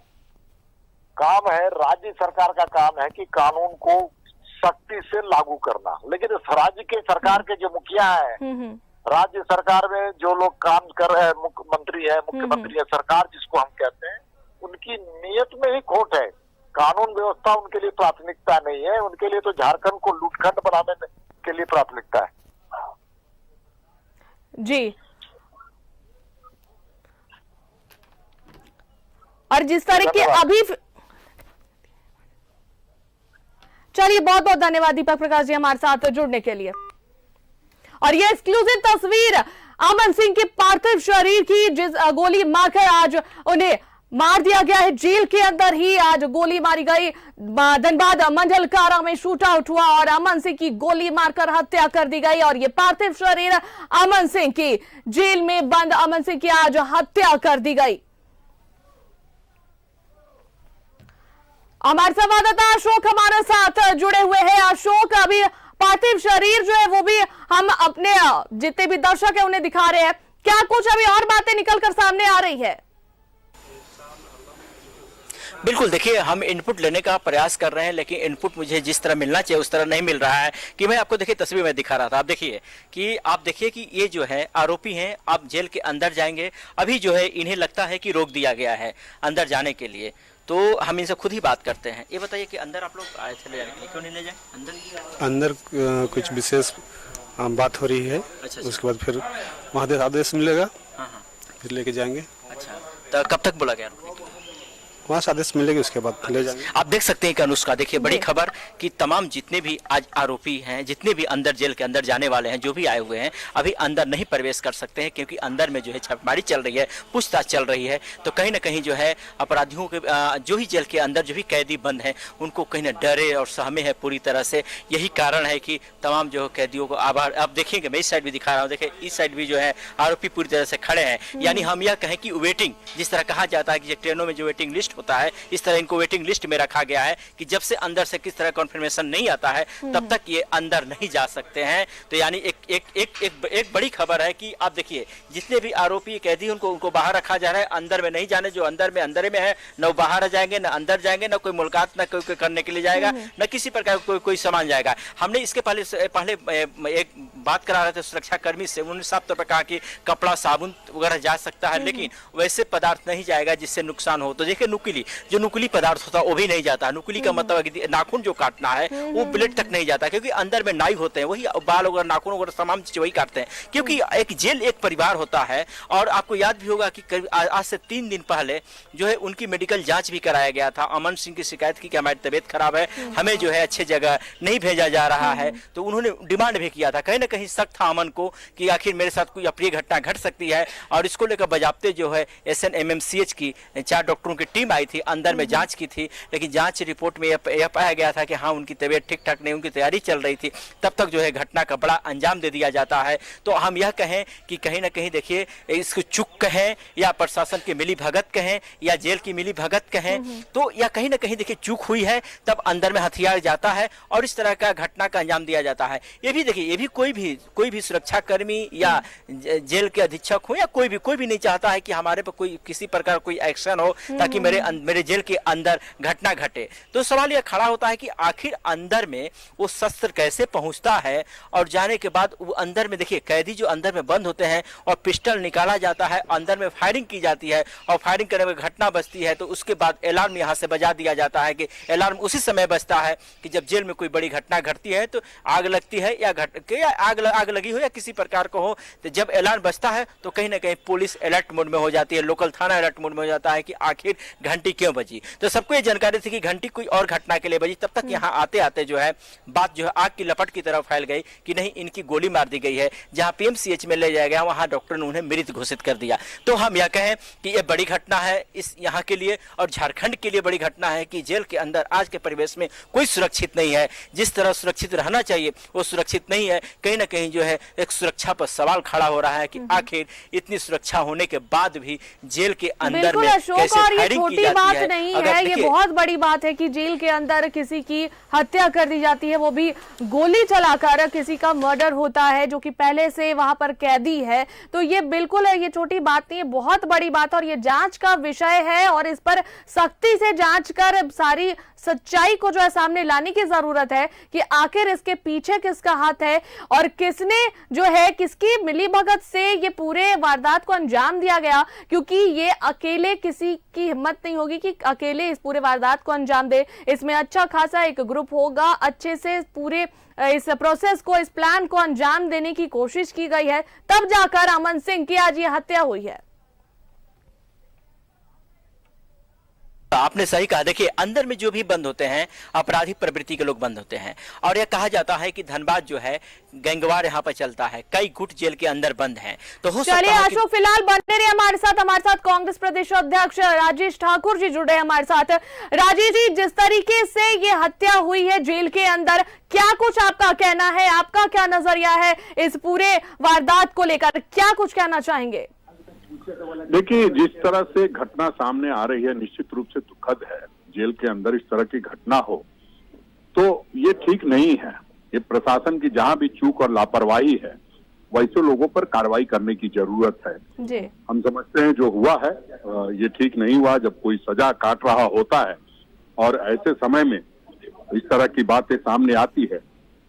काम है, राज्य सरकार का काम है कि कानून को सख्ती से लागू करना। लेकिन इस राज्य के सरकार के जो मुखिया हैं, राज्य सरकार में जो लोग काम कर रहे हैं, मुख्यमंत्री है, सरकार जिसको हम कहते हैं, उनकी नीयत में ही खोट है। कानून व्यवस्था उनके लिए प्राथमिकता नहीं है, उनके लिए तो झारखंड को लूटखंड बनाने के लिए प्राथमिकता है। जी, और जिस तरह के अभी चलिए, बहुत बहुत धन्यवाद दीपक प्रकाश जी हमारे साथ जुड़ने के लिए। और ये एक्सक्लूसिव तस्वीर अमन सिंह के पार्थिव शरीर की, जिस गोली मारकर आज उन्हें मार दिया गया है, जेल के अंदर ही आज गोली मारी गई। धनबाद मंडल कारा में शूट आउट हुआ और अमन सिंह की गोली मारकर हत्या कर दी गई, और ये पार्थिव शरीर अमन सिंह की, जेल में बंद अमन सिंह की आज हत्या कर दी गई। हमारे संवाददाता अशोक हमारे साथ जुड़े हुए हैं। अशोक, अभी पार्थिव शरीर जो है वो भी हम अपने जितने भी दर्शक है उन्हें दिखा रहे हैं, क्या कुछ अभी और बातें निकलकर सामने आ रही है? बिल्कुल, देखिए हम इनपुट लेने का प्रयास कर रहे हैं, लेकिन इनपुट मुझे जिस तरह मिलना चाहिए उस तरह नहीं मिल रहा है। कि मैं आपको देखिए तस्वीर में दिखा रहा था, आप देखिए कि ये जो है आरोपी हैं, आप जेल के अंदर जाएंगे, अभी जो है इन्हें लगता है कि रोक दिया गया है अंदर जाने के लिए, तो हम इनसे खुद ही बात करते हैं। ये बताइए कि अंदर आप लोग आए थे ले जाने के लिए, क्यों नहीं ले जाए अंदर? कुछ विशेष बात हो रही है। अच्छा। उसके बाद फिर वहाँ आदेश मिलेगा। हाँ। फिर लेके जाएंगे। अच्छा, तो कब तक बोला गया? वहाँ से आदेश मिलेगी, उसके बाद ले जाएंगे। आप देख सकते हैं कि अनुष्का, देखिए बड़ी खबर कि तमाम जितने भी आज आरोपी हैं, जितने भी अंदर जेल के अंदर जाने वाले हैं, जो भी आए हुए हैं, अभी अंदर नहीं प्रवेश कर सकते हैं, क्योंकि अंदर में जो है छापेमारी चल रही है, पूछताछ चल रही है। तो कहीं ना कहीं जो है अपराधियों के जो ही जेल के अंदर जो भी कैदी बंद हैं, उनको कहीं ना डरे और सहमे है पूरी तरह से। यही कारण है कि तमाम जो कैदियों को आभार, आप देखेंगे मैं इस साइड भी दिखा रहा हूँ, देखिए इस साइड भी जो है आरोपी पूरी तरह से खड़े हैं। यानी हम यह कहें कि वेटिंग, जिस तरह कहा जाता है कि ट्रेनों में जो वेटिंग लिस्ट होता है, इस तरह इनको वेटिंग लिस्ट में रखा गया है कि जब से अंदर से किस तरह कॉन्फर्मेशन नहीं आता है तब तक ये अंदर नहीं जा सकते हैं। तो यानी एक बड़ी खबर है कि आप देखिए जितने भी आरोपी कैदी उनको बाहर रखा जा रहा है, अंदर में नहीं जाने, जो अंदर में है, न बाहर जाएंगे, न अंदर जाएंगे, न कोई मुलाकात न कोई करने के लिए जाएगा, न किसी प्रकार कोई सामान जाएगा। हमने इसके पहले एक बात करा रहे थे सुरक्षा कर्मी से, उन्होंने साफ तौर पर कहा कि कपड़ा साबुन वगैरह जा सकता है, लेकिन वैसे पदार्थ नहीं जाएगा जिससे नुकसान हो। तो देखिए नुकीली पदार्थ होता है वो भी नहीं जाता। नुकीली का मतलब है कि नाखून जो काटना है वो ब्लेड तक नहीं जाता, क्योंकि अंदर में नाई होते हैं, वही बाल वगैरह नाखून वगैरह तमाम चीज वही काटते हैं, क्योंकि एक जेल एक परिवार होता है। और आपको याद भी होगा कि आज से 3 दिन पहले जो है उनकी मेडिकल जांच भी कराया गया था। अमन सिंह की शिकायत की कि हमारी तबीयत खराब है, हमें जो है अच्छे जगह नहीं भेजा जा रहा है, तो उन्होंने डिमांड भी किया था। कहीं ना कहीं शक था अमन को कि आखिर मेरे साथ कोई अप्रिय घटना घट सकती है, और इसको लेकर बजाबते जो है SNMMCH की 4 डॉक्टरों की टीम टीम आई थी, अंदर में जांच की थी, लेकिन जांच रिपोर्ट में यह पाया गया था कि हाँ उनकी तबीयत ठीक ठाक नहीं, उनकी तैयारी चल रही थी, तब तक जो है घटना का बड़ा अंजाम दे दिया जाता है। तो हम यह कहें कि कहीं ना कहीं देखिए इसको चूक कहें या प्रशासन की मिली भगत कहें या जेल की मिली भगत कहें, तो या कहीं ना कहीं देखिए चूक हुई है, तब अंदर में हथियार जाता है और इस तरह का घटना का अंजाम दिया जाता है। ये भी देखिए, ये भी कोई भी सुरक्षा कर्मी या जेल के अधीक्षक हो या कोई भी नहीं चाहता है कि हमारे पर कोई किसी प्रकार कोई एक्शन हो ताकि मेरे जेल के अंदर घटना घटे। तो सवाल यह खड़ा होता है कि आखिर अंदर में वो शस्त्र कैसे पहुंचता है, और जाने के बाद वो अंदर में देखिए कैदी जो अंदर में बंद होते हैं और पिस्टल निकाला जाता है, अंदर में फायरिंग की जाती है और फायरिंग करने में घटना बचती है, तो उसके बाद अलार्म यहाँ से बजा दिया जाता है कि अलार्म उसी समय बजता है कि जब जेल में कोई बड़ी घटना घटती है, तो आग लगती है या आग लगी हो या किसी प्रकार को हो, तो जब अलार्म बजता है तो कहीं ना कहीं पुलिस अलर्ट मोड में हो जाती है, लोकल थाना अलर्ट मोड में हो जाता है कि आखिर घंटी क्यों बजी। तो सबको ये जानकारी थी कि घंटी कोई और घटना के लिए बजी। तब तक यहाँ आते आते जो है बात जो है आग की लपट की तरफ फैल गई कि नहीं, इनकी गोली मार दी गई है। जहाँ पीएमसीएच में ले जाया गया वहाँ डॉक्टर ने उन्हें मृत घोषित कर दिया। तो हम यह कहें कि यह बड़ी घटना है इस यहाँ के लिए और झारखंड के लिए बड़ी घटना है कि जेल के अंदर आज के परिवेश में कोई सुरक्षित नहीं है। जिस तरह सुरक्षित रहना चाहिए वो सुरक्षित नहीं है। कहीं ना कहीं जो है एक सुरक्षा पर सवाल खड़ा हो रहा है कि आखिर इतनी सुरक्षा होने के बाद भी जेल के अंदर में कैसे फायरिंग की जाती है। नहीं है, ये बहुत बड़ी बात है कि जेल के अंदर किसी की हत्या कर दी जाती है, वो भी गोली चलाकर किसी का मर्डर होता है जो कि पहले से वहां पर कैदी है। तो ये बिल्कुल है, ये छोटी बात नहीं है, बहुत बड़ी बात है और ये जांच का विषय है और इस पर सख्ती से जांच कर सारी सच्चाई को जो है सामने लाने की जरूरत है कि आखिर इसके पीछे किसका हाथ है और किसने जो है किसकी मिलीभगत से ये पूरे वारदात को अंजाम दिया गया, क्योंकि ये अकेले किसी की हिम्मत नहीं होगी कि अकेले इस पूरे वारदात को अंजाम दे। इसमें अच्छा खासा एक ग्रुप होगा, अच्छे से पूरे इस प्रोसेस को, इस प्लान को अंजाम देने की कोशिश की गई है, तब जाकर अमन सिंह की आज ये हत्या हुई है। आपने सही कहा। देखिए अंदर में जो भी बंद होते हैं अपराधी प्रवृत्ति के लोग बंद होते हैं, और यह कहा जाता है कि धनबाद जो है गैंगवार यहाँ पर चलता है, कई गुट जेल के अंदर बंद हैं। तो हो चलिए अशोक फिलहाल बने रहे हमारे साथ कांग्रेस प्रदेश अध्यक्ष राजेश ठाकुर जी जुड़े हमारे साथ। राजेश जी, जिस तरीके से ये हत्या हुई है जेल के अंदर, क्या कुछ आपका कहना है, आपका क्या नजरिया है इस पूरे वारदात को लेकर, क्या कुछ कहना चाहेंगे? देखिए, जिस तरह से घटना सामने आ रही है निश्चित रूप से दुखद है। जेल के अंदर इस तरह की घटना हो तो ये ठीक नहीं है। ये प्रशासन की जहां भी चूक और लापरवाही है वैसे लोगों पर कार्रवाई करने की जरूरत है जी। हम समझते हैं जो हुआ है ये ठीक नहीं हुआ। जब कोई सजा काट रहा होता है और ऐसे समय में इस तरह की बातें सामने आती है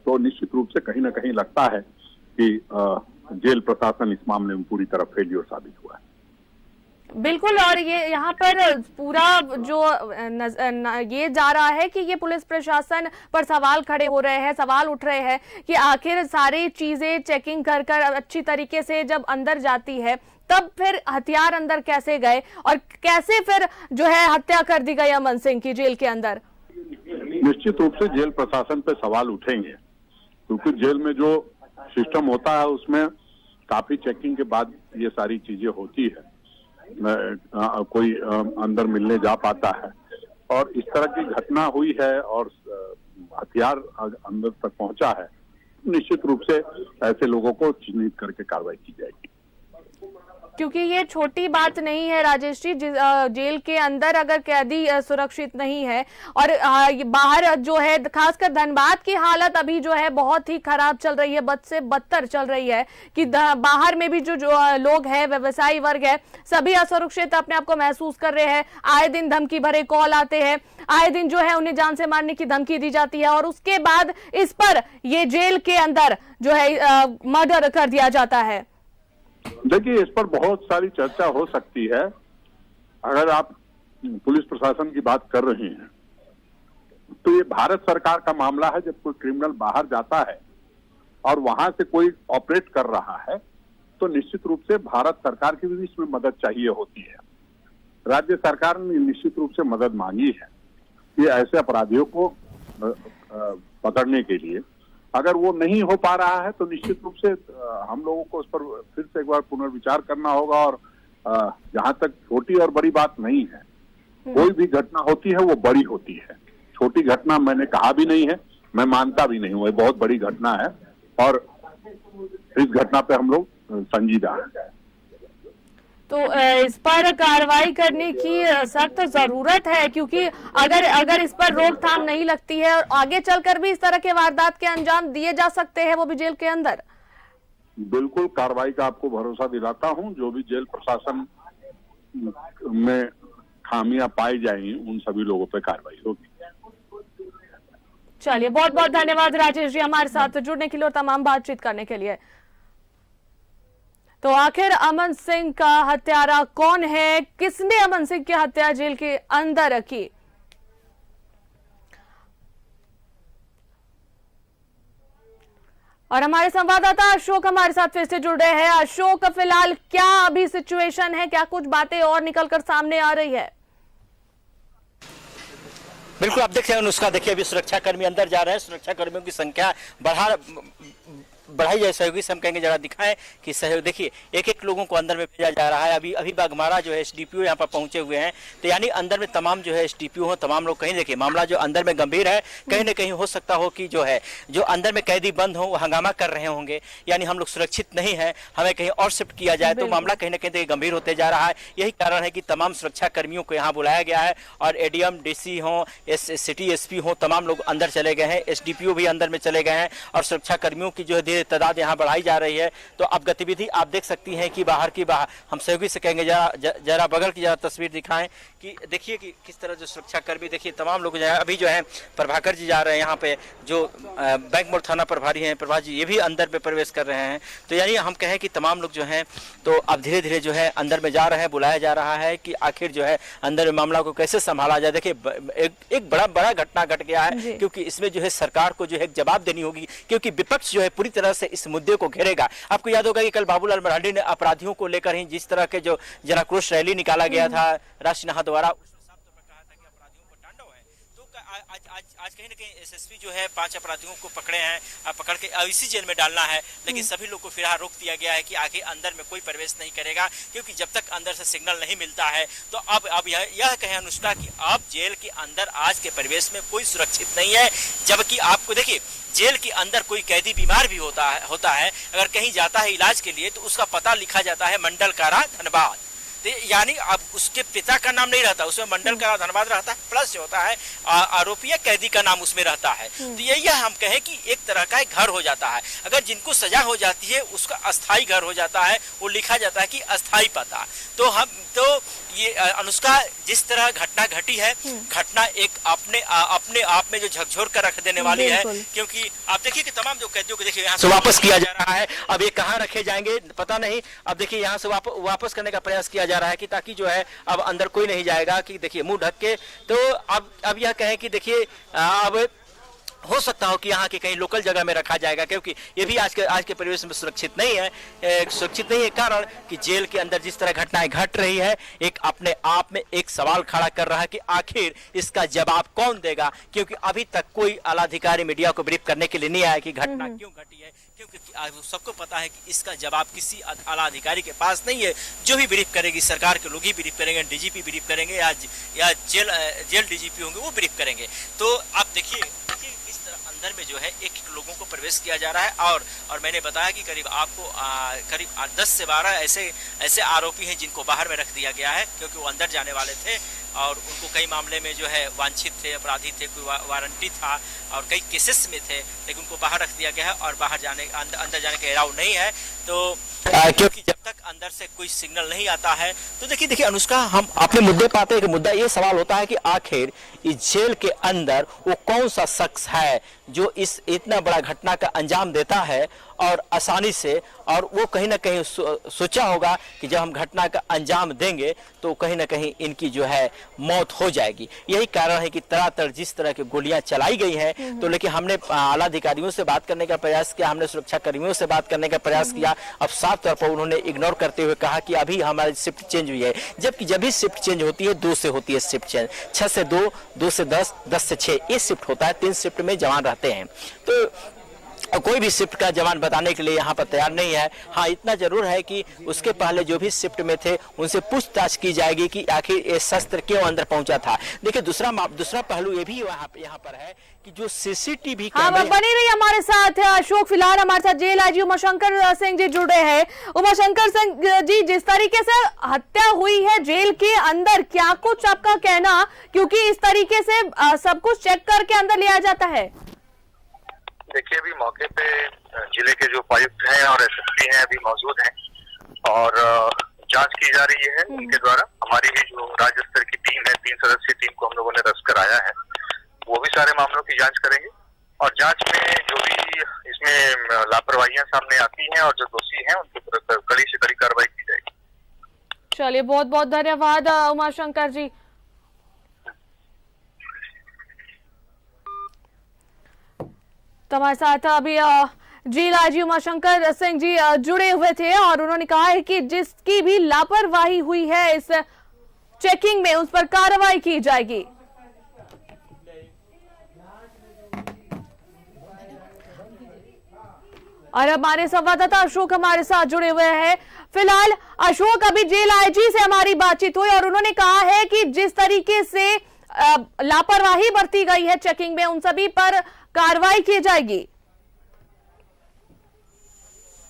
तो निश्चित रूप से कहीं ना कहीं लगता है कि जेल प्रशासन इस मामले में पूरी तरह फेलियर साबित हुआ है। बिल्कुल, और ये यहाँ पर पूरा जो ये जा रहा है कि ये पुलिस प्रशासन पर सवाल खड़े हो रहे हैं, सवाल उठ रहे हैं कि आखिर सारी चीजें चेकिंग कर अच्छी तरीके से जब अंदर जाती है तब फिर हथियार अंदर कैसे गए और कैसे फिर जो है हत्या कर दी गई अमन सिंह की जेल के अंदर। निश्चित रूप से जेल प्रशासन पे सवाल उठेंगे क्योंकि जेल में जो सिस्टम होता है उसमें काफी चेकिंग के बाद ये सारी चीजें होती है। कोई अंदर मिलने जा पाता है और इस तरह की घटना हुई है और हथियार अंदर तक पहुंचा है, निश्चित रूप से ऐसे लोगों को चिन्हित करके कार्रवाई की जाएगी। क्योंकि ये छोटी बात नहीं है राजेश जी, जेल के अंदर अगर कैदी सुरक्षित नहीं है और बाहर जो है खासकर धनबाद की हालत अभी जो है बहुत ही खराब चल रही है, बद से बदतर चल रही है कि बाहर में भी जो लोग हैं, व्यवसायी वर्ग है, सभी असुरक्षित अपने आप को महसूस कर रहे हैं। आए दिन धमकी भरे कॉल आते हैं, आए दिन जो है उन्हें जान से मारने की धमकी दी जाती है और उसके बाद इस पर ये जेल के अंदर जो है मर्डर कर दिया जाता है। देखिए, इस पर बहुत सारी चर्चा हो सकती है। अगर आप पुलिस प्रशासन की बात कर रहे हैं तो ये भारत सरकार का मामला है। जब कोई क्रिमिनल बाहर जाता है और वहां से कोई ऑपरेट कर रहा है तो निश्चित रूप से भारत सरकार की भी इसमें मदद चाहिए होती है। राज्य सरकार ने निश्चित रूप से मदद मांगी है ये ऐसे अपराधियों को पकड़ने के लिए। अगर वो नहीं हो पा रहा है तो निश्चित रूप से हम लोगों को उस पर फिर से एक बार पुनर्विचार करना होगा और जहां तक छोटी और बड़ी बात नहीं है, कोई भी घटना होती है वो बड़ी होती है, छोटी घटना मैंने कहा भी नहीं है, मैं मानता भी नहीं हूँ, ये बहुत बड़ी घटना है और इस घटना पे हम लोग संजीदा हैं। तो इस पर कार्रवाई करने की सख्त जरूरत है, क्योंकि अगर इस पर रोकथाम नहीं लगती है और आगे चलकर भी इस तरह के वारदात के अंजाम दिए जा सकते हैं, वो भी जेल के अंदर। बिल्कुल कार्रवाई का आपको भरोसा दिलाता हूं, जो भी जेल प्रशासन में खामियां पाई जाएंगी उन सभी लोगों पर कार्रवाई होगी। चलिए, बहुत बहुत धन्यवाद राजेश जी हमारे साथ जुड़ने के लिए और तमाम बातचीत करने के लिए। तो आखिर अमन सिंह का हत्यारा कौन है, किसने अमन सिंह की हत्या जेल के अंदर की? और हमारे संवाददाता अशोक हमारे साथ फिर से जुड़ रहे हैं। अशोक, फिलहाल क्या अभी सिचुएशन है, क्या कुछ बातें और निकलकर सामने आ रही है? बिल्कुल, आप देख रहे हैं अनुष्का, देखिए अभी सुरक्षा कर्मी अंदर जा रहे हैं, सुरक्षा कर्मियों की संख्या बढ़ाई जाए, सहयोगी से हम कहेंगे जरा दिखाएं कि सहयोग। देखिए एक एक लोगों को अंदर में भेजा जा रहा है। अभी बाघमारा जो है एसडीपीओ यहाँ पर पहुंचे हुए हैं, तो यानी अंदर में तमाम जो है एसडीपीओ हो, तमाम लोग कहीं देखिए मामला जो अंदर में गंभीर है, कहीं ना कहीं हो सकता हो कि जो है जो अंदर में कैदी बंद हो वो हंगामा कर रहे होंगे, यानी हम लोग सुरक्षित नहीं है, हमें कहीं और शिफ्ट किया जाए, तो मामला कहीं ना कहीं गंभीर होते जा रहा है। यही कारण है कि तमाम सुरक्षा कर्मियों को यहाँ बुलाया गया है और एडीएम, डीसी हो, सिटी एसपी हो, तमाम लोग अंदर चले गए हैं, एसडीपीओ भी अंदर में चले गए हैं और सुरक्षा कर्मियों की जो है तादाद यहाँ बढ़ाई जा रही है। तो अब गतिविधि आप देख सकती हैं कि बाहर हम सहयोगी से कहेंगे जरा बगल की जरा तस्वीर दिखाएं कि देखिए कि किस तरह जो सुरक्षा कर्मी, देखिए तमाम लोग अभी जो है प्रभाकर जी जा रहे हैं, यहाँ पे जो बैंक मोड़ थाना प्रभारी हैं प्रभात जी, ये भी अंदर पे प्रवेश कर रहे हैं। तो यानी हम कहें कि तमाम लोग जो हैं तो अब धीरे धीरे जो है अंदर में जा रहे हैं, बुलाया जा रहा है कि आखिर जो है अंदर में मामला को कैसे संभाला जाए। देखिए एक बड़ा घटना घट गया है, क्योंकि इसमें जो है सरकार को जो है जवाब देनी होगी, क्योंकि विपक्ष जो है पूरी तरह से इस मुद्दे को घेरेगा। आपको याद होगा कि कल बाबूलाल मरांडी ने अपराधियों को लेकर ही जिस तरह के जो जनाक्रोश रैली निकाला गया था राष्ट्रीय नाहा द्वारा, उसमें साफ तौर पर कहा था कि अपराधियों पर तांडव है। तो आज कहीं ना कहीं एसएसपी जो है 5 अपराधियों को पकड़े हैं, पकड़ के इसी जेल में डालना है, लेकिन सभी लोग को फिलहाल रोक दिया गया है कि आगे अंदर में कोई प्रवेश नहीं करेगा, क्योंकि जब तक अंदर से सिग्नल नहीं मिलता है। तो अब यह कहें अनुष्का कि अब जेल के अंदर आज के परिवेश में कोई सुरक्षित नहीं है, जबकि आपको देखिए जेल के अंदर कोई कैदी बीमार भी होता है, अगर कहीं जाता है इलाज के लिए तो उसका पता लिखा जाता है मंडल कारा धनबाद, यानी अब उसके पिता का नाम नहीं रहता, उसमें मंडल कारा धनबाद रहता है, प्लस जो होता है आरोपी या कैदी का नाम उसमें रहता है। तो यही हम कहें कि एक तरह का घर हो जाता है, अगर जिनको सजा हो जाती है उसका अस्थाई घर हो जाता है, वो लिखा जाता है कि अस्थाई पता। तो ये अनुष्का जिस तरह घटना घटी है, घटना एक अपने आप में जो झकझोर कर रख देने वाली है, क्योंकि आप देखिए कि तमाम जो कैदियों को देखिए यहाँ से वापस किया जा रहा है, अब ये कहाँ रखे जाएंगे पता नहीं। अब देखिए यहाँ से वापस करने का प्रयास किया जा रहा है कि ताकि जो है अब अंदर कोई नहीं जाएगा, कि देखिए मुंह ढक के। तो अब यह कहें कि देखिए अब हो सकता हो कि यहाँ के कहीं लोकल जगह में रखा जाएगा, क्योंकि ये भी आज के परिवेश में सुरक्षित नहीं है। कारण कि जेल के अंदर जिस तरह घटनाएं घट रही है, एक अपने आप में एक सवाल खड़ा कर रहा है कि आखिर इसका जवाब कौन देगा, क्योंकि अभी तक कोई आला अधिकारी मीडिया को ब्रीफ करने के लिए नहीं आया कि घटना क्यों घटी है, क्योंकि सबको पता है कि इसका जवाब किसी आला अधिकारी के पास नहीं है। जो भी ब्रीफ करेगी सरकार के लोग ही ब्रीफ करेंगे, डीजीपी ब्रीफ करेंगे या जेल डीजीपी होंगे वो ब्रीफ करेंगे। तो आप देखिए अंदर में जो है एक लोगों को प्रवेश किया जा रहा है और मैंने बताया कि करीब 10 से 12 ऐसे आरोपी हैं जिनको बाहर में रख दिया गया है, क्योंकि वो अंदर जाने वाले थे और उनको कई मामले में जो है वांछित थे, अपराधी थे, कोई वारंटी था और कई केसेस में थे, लेकिन उनको बाहर रख दिया गया है और अंदर जाने का अलाउ नहीं है। तो क्योंकि जब तक अंदर से कोई सिग्नल नहीं आता है, तो देखिए अनुष्का, हम अपने मुद्दे पर आते हैं कि मुद्दा ये सवाल होता है कि आखिर इस जेल के अंदर वो कौन सा शख्स है जो इस इतना बड़ा घटना का अंजाम देता है और आसानी से, और वो कहीं ना कहीं सोचा होगा कि जब हम घटना का अंजाम देंगे तो कहीं ना कहीं इनकी जो है मौत हो जाएगी। यही कारण है कि तरातर जिस तरह की गोलियां चलाई गई हैं। तो लेकिन हमने आला अधिकारियों से बात करने का प्रयास किया, हमने सुरक्षा कर्मियों से बात करने का प्रयास किया, अब साफ तौर पर उन्होंने इग्नोर करते हुए कहा कि अभी हमारी शिफ्ट चेंज हुई है, जबकि जब भी शिफ्ट चेंज होती है 2 से होती है शिफ्ट चेंज, 6 से 2, 2 से 10, 10 से 6 ये शिफ्ट होता है, 3 शिफ्ट में जवान रहते हैं। तो कोई भी शिफ्ट का जवान बताने के लिए यहाँ पर तैयार नहीं है। हाँ, इतना जरूर है कि उसके पहले जो भी शिफ्ट में थे उनसे पूछताछ की जाएगी कि आखिर ये शस्त्र क्यों अंदर पहुंचा था। देखिए दूसरा पहलू ये भी यहाँ पर है कि जो सीसीटीवी कैमरे बनी रही हमारे साथ अशोक, फिलहाल हमारे साथ जेल आईजी उमाशंकर सिंह जी जुड़े हैं। उमाशंकर सिंह जी, जिस तरीके से हत्या हुई है जेल के अंदर, क्या कुछ आपका कहना, क्योंकि इस तरीके से सब कुछ चेक करके अंदर लिया जाता है? देखिए, अभी मौके पे जिले के जो उपायुक्त हैं और एसएसपी हैं अभी मौजूद हैं और जांच की जा रही है उनके द्वारा। हमारी भी जो राज्य स्तर की टीम है, 3 सदस्यीय टीम को हम लोगों ने रस कराया है, वो भी सारे मामलों की जांच करेंगे और जांच में जो भी इसमें लापरवाहियां सामने आती हैं और जो दोषी हैं उनके ऊपर कड़ी से कड़ी कार्रवाई की जाएगी। चलिए, बहुत बहुत धन्यवाद उमाशंकर जी। तो हमारे साथ अभी जेल आईजी उमाशंकर सिंह जी जुड़े हुए थे और उन्होंने कहा है कि जिसकी भी लापरवाही हुई है इस चेकिंग में, उस पर कार्रवाई की जाएगी। और हमारे संवाददाता अशोक हमारे साथ जुड़े हुए हैं। फिलहाल अशोक, अभी जेल आईजी से हमारी बातचीत हुई और उन्होंने कहा है कि जिस तरीके से लापरवाही बरती गई है चेकिंग में, उन सभी पर कार्रवाई की जाएगी।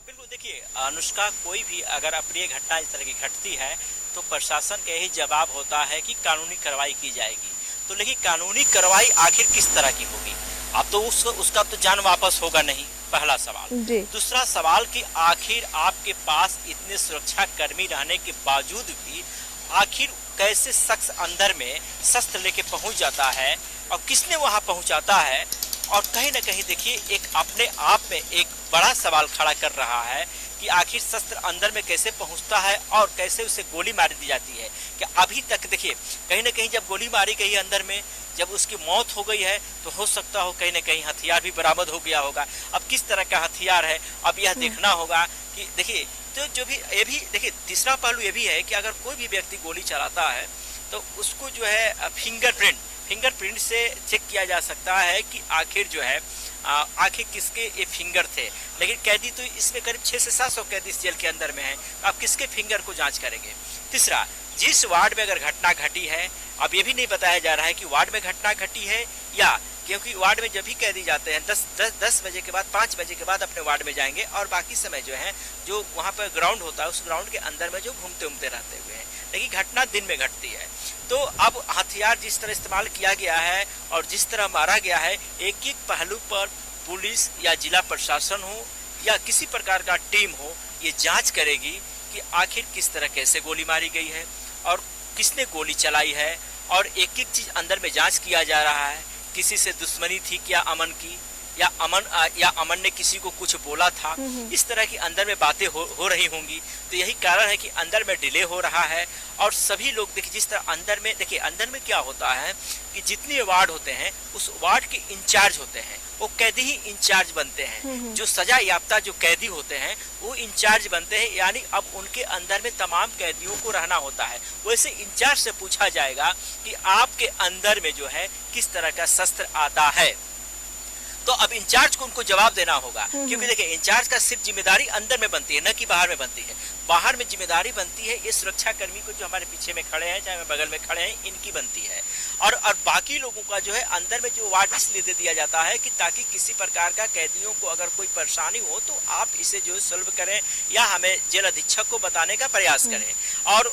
बिल्कुल, देखिए अनुष्का, कोई भी अगर अप्रिय घटना इस तरह की घटती है तो प्रशासन का यही जवाब होता है कि कानूनी कार्रवाई की जाएगी। तो लेकिन कानूनी कार्रवाई आखिर किस तरह की होगी? अब तो उसका तो जान वापस होगा नहीं, पहला सवाल। दूसरा सवाल कि आखिर आपके पास इतने सुरक्षा कर्मी रहने के बावजूद भी आखिर कैसे शख्स अंदर में शस्त्र लेके पहुंच जाता है और किसने वहां पहुंचाता है? और कहीं ना कहीं देखिए एक अपने आप में एक बड़ा सवाल खड़ा कर रहा है कि आखिर शस्त्र अंदर में कैसे पहुंचता है और कैसे उसे गोली मार दी जाती है। कि अभी तक देखिए कहीं ना कहीं जब गोली मारी गई है अंदर में, जब उसकी मौत हो गई है तो हो सकता हो कहीं ना कहीं हथियार भी बरामद हो गया होगा। अब किस तरह का हथियार है, अब यह देखना होगा कि देखिए तो जो भी ये भी देखिए तीसरा पहलू ये भी है कि अगर कोई भी व्यक्ति गोली चलाता है तो उसको जो है फिंगरप्रिंट से चेक किया जा सकता है कि आखिर जो है आखिर किसके ये फिंगर थे। लेकिन कैदी तो इसमें करीब 600 से 700 कैदी इस जेल के अंदर में है, आप किसके फिंगर को जांच करेंगे? तीसरा, जिस वार्ड में अगर घटना घटी है, अब ये भी नहीं बताया जा रहा है कि वार्ड में घटना घटी है या, क्योंकि वार्ड में जब भी कैदी जाते हैं 10 बजे के बाद 5 बजे के बाद अपने वार्ड में जाएंगे और बाकी समय जो है जो वहाँ पर ग्राउंड होता है उस ग्राउंड के अंदर में जो घूमते रहते हुए हैं, लेकिन घटना दिन में घटती है। तो अब हथियार जिस तरह इस्तेमाल किया गया है और जिस तरह मारा गया है, एक एक पहलू पर पुलिस या जिला प्रशासन हो या किसी प्रकार का टीम हो, ये जांच करेगी कि आखिर किस तरह कैसे गोली मारी गई है और किसने गोली चलाई है। और एक एक चीज अंदर में जांच किया जा रहा है, किसी से दुश्मनी थी क्या अमन की, या अमन ने किसी को कुछ बोला था, इस तरह की अंदर में बातें हो रही होंगी। तो यही कारण है कि अंदर में डिले हो रहा है। और सभी लोग देखिए जिस तरह अंदर में क्या होता है कि जितने वार्ड होते हैं उस वार्ड के इंचार्ज होते हैं, वो कैदी ही इंचार्ज बनते हैं। जो सजा याफ्ता जो कैदी होते हैं वो इंचार्ज बनते हैं, यानी अब उनके अंदर में तमाम कैदियों को रहना होता है। वैसे इंचार्ज से पूछा जाएगा कि आपके अंदर में जो है किस तरह का शस्त्र आता है, तो अब इंचार्ज को उनको जवाब देना होगा। क्योंकि देखिए इंचार्ज का सिर्फ जिम्मेदारी अंदर में बनती है, न कि बाहर में बनती है। बाहर में जिम्मेदारी बनती है ये सुरक्षा कर्मी को जो हमारे पीछे में खड़े हैं, चाहे बगल में खड़े हैं, इनकी बनती है। और बाकी लोगों का जो है अंदर में जो वार्ड इसलिए दे दिया जाता है कि ताकि किसी प्रकार का कैदियों को अगर कोई परेशानी हो तो आप इसे जो सॉल्व करें या हमें जेल अधीक्षक को बताने का प्रयास करें। और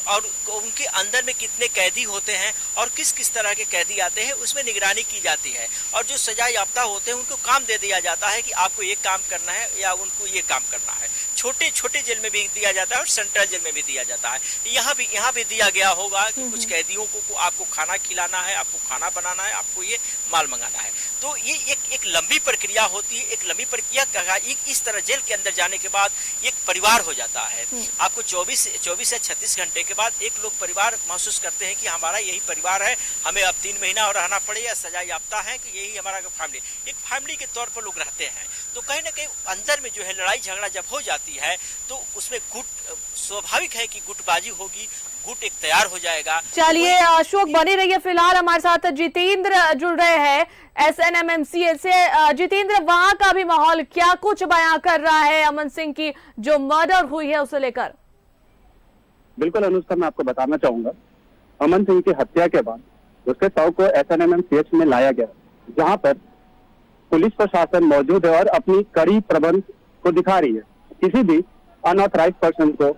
उनके अंदर में कितने कैदी होते हैं और किस किस तरह के कैदी आते हैं उसमें निगरानी की जाती है। और जो सजा याफ्ता होते हैं उनको काम दे दिया जाता है कि आपको ये काम करना है या उनको ये काम करना है। छोटे छोटे जेल में भी दिया जाता है और सेंट्रल जेल में भी दिया जाता है। यहाँ भी दिया गया होगा कि कुछ कैदियों को आपको खाना खिलाना है, आपको खाना बनाना है, आपको ये माल मंगाना है। तो ये एक लंबी प्रक्रिया होती है। एक लंबी प्रक्रिया इस तरह जेल के अंदर जाने के बाद एक परिवार हो जाता है। आपको 24 या 36 घंटे के बाद एक लोग परिवार महसूस करते हैं कि हमारा यही परिवार है, हमें अब 3 महीना और रहना पड़े या सजा याफ्ता है कि यही हमारा फैमिली, एक फैमिली के तौर पर लोग रहते हैं। तो कहीं ना कहीं अंदर में जो है लड़ाई झगड़ा जब हो जाती है तो उसमें स्वाभाविक है कि गुटबाजी होगी, गुट एक तैयार हो जाएगा। चलिए अशोक बने रहिए, फिलहाल हमारे साथ जितेंद्र जुड़ रहे हैं SNMMC से। जितेंद्र, वहां का भी माहौल क्या कुछ बयां कर रहा है अमन सिंह की जो मर्डर हुई है उसे लेकर? बिल्कुल अनुष्का, मैं आपको बताना चाहूंगा, अमन सिंह की हत्या के बाद उसके शव को SNMMCH में लाया गया, जहां पर पुलिस प्रशासन मौजूद है और अपनी कड़ी प्रबंध को दिखा रही है। किसी भी अनऑथराइज पर्सन को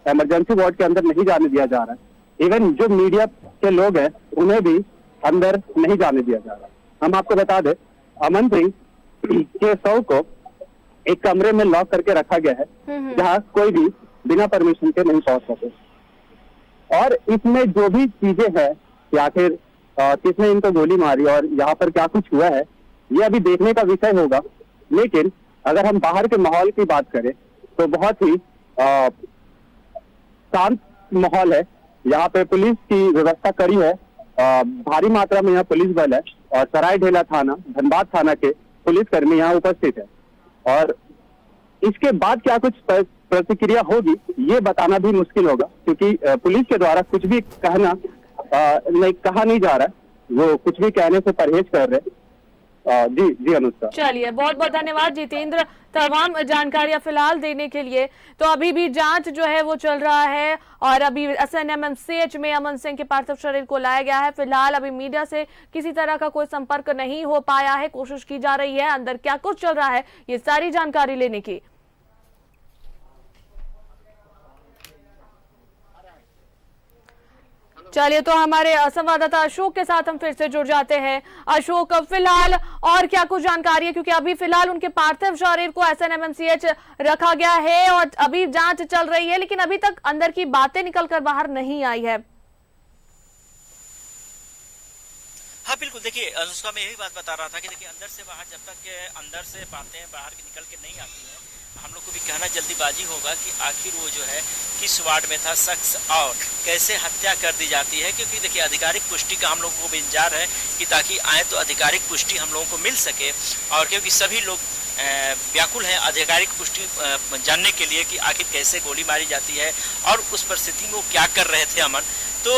इमरजेंसी वार्ड के अंदर नहीं जाने दिया जा रहा है। इवन जो मीडिया के लोग हैं उन्हें भी अंदर नहीं जाने दिया जा रहा। हम आपको बता दें, अमन सिंह के शव को एक कमरे में लॉक करके रखा गया है, जहां कोई भी बिना परमिशन के नहीं पहुंच सके। और इसमें जो भी चीजें हैं कि आखिर किसने इनको गोली मारी और यहाँ पर क्या कुछ हुआ है, ये अभी देखने का विषय होगा। लेकिन अगर हम बाहर के माहौल की बात करें तो बहुत ही शांत माहौल है। यहाँ पे पुलिस की व्यवस्था कड़ी है, भारी मात्रा में यहाँ पुलिस बल है और सरायढेला थाना, धनबाद थाना के पुलिसकर्मी यहाँ उपस्थित है। और इसके बाद क्या कुछ प्रतिक्रिया होगी ये बताना भी मुश्किल होगा, क्योंकि पुलिस के द्वारा कुछ भी कहा नहीं जा रहा है, वो कुछ भी कहने से परहेज कर रहे हैं। जी अनुष्का। चलिए, बहुत बहुत धन्यवाद जितेंद्र तमाम जानकारियां फिलहाल देने के लिए। तो अभी भी जांच जो है वो चल रहा है और अभी SNMMCH में अमन सिंह के पार्थिव शरीर को लाया गया है। फिलहाल अभी मीडिया से किसी तरह का कोई संपर्क नहीं हो पाया है, कोशिश की जा रही है अंदर क्या कुछ चल रहा है ये सारी जानकारी लेने की। चलिए, तो हमारे संवाददाता अशोक के साथ हम फिर से जुड़ जाते हैं। अशोक, फिलहाल और क्या कुछ जानकारी है, क्योंकि अभी फिलहाल उनके पार्थिव शरीर को SNMMCH रखा गया है और अभी जांच चल रही है, लेकिन अभी तक अंदर की बातें निकलकर बाहर नहीं आई है। हाँ बिल्कुल, देखिए अनुष्का, मैं यही बात बता रहा था कि देखिए अंदर से बाहर जब तक अंदर से बातें बाहर निकल के नहीं आती हैं, हम लोग को भी कहना जल्दीबाजी होगा कि आखिर वो जो है किस वार्ड में था शख्स और कैसे हत्या कर दी जाती है। क्योंकि देखिए आधिकारिक पुष्टि का हम लोगों को भी इंतजार है कि ताकि आए तो आधिकारिक पुष्टि हम लोगों को मिल सके, और क्योंकि सभी लोग व्याकुल हैं आधिकारिक पुष्टि जानने के लिए कि आखिर कैसे गोली मारी जाती है और उस परिस्थिति में वो क्या कर रहे थे अमन। तो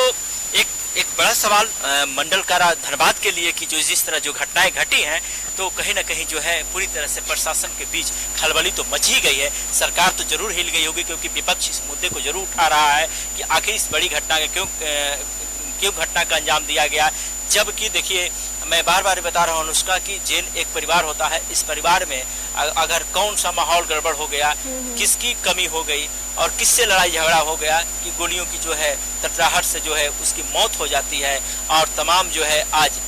एक बड़ा सवाल मंडल कारा धनबाद के लिए कि जो जिस तरह जो घटनाएं घटी हैं, तो कहीं ना कहीं जो है पूरी तरह से प्रशासन के बीच खलबली तो मच ही गई है। सरकार तो जरूर हिल गई होगी, क्योंकि विपक्ष इस मुद्दे को जरूर उठा रहा है कि आखिर इस बड़ी घटना का क्यों घटना का अंजाम दिया गया। जबकि देखिए, मैं बार बार बता रहा हूँ अनुष्का कि जेल एक परिवार होता है, इस परिवार में अगर कौन सा माहौल गड़बड़ हो गया, किसकी कमी हो गई और किससे लड़ाई झगड़ा हो गया कि गोलियों की जो है तटराहट से जो है उसकी मौत हो जाती है। और तमाम जो है आज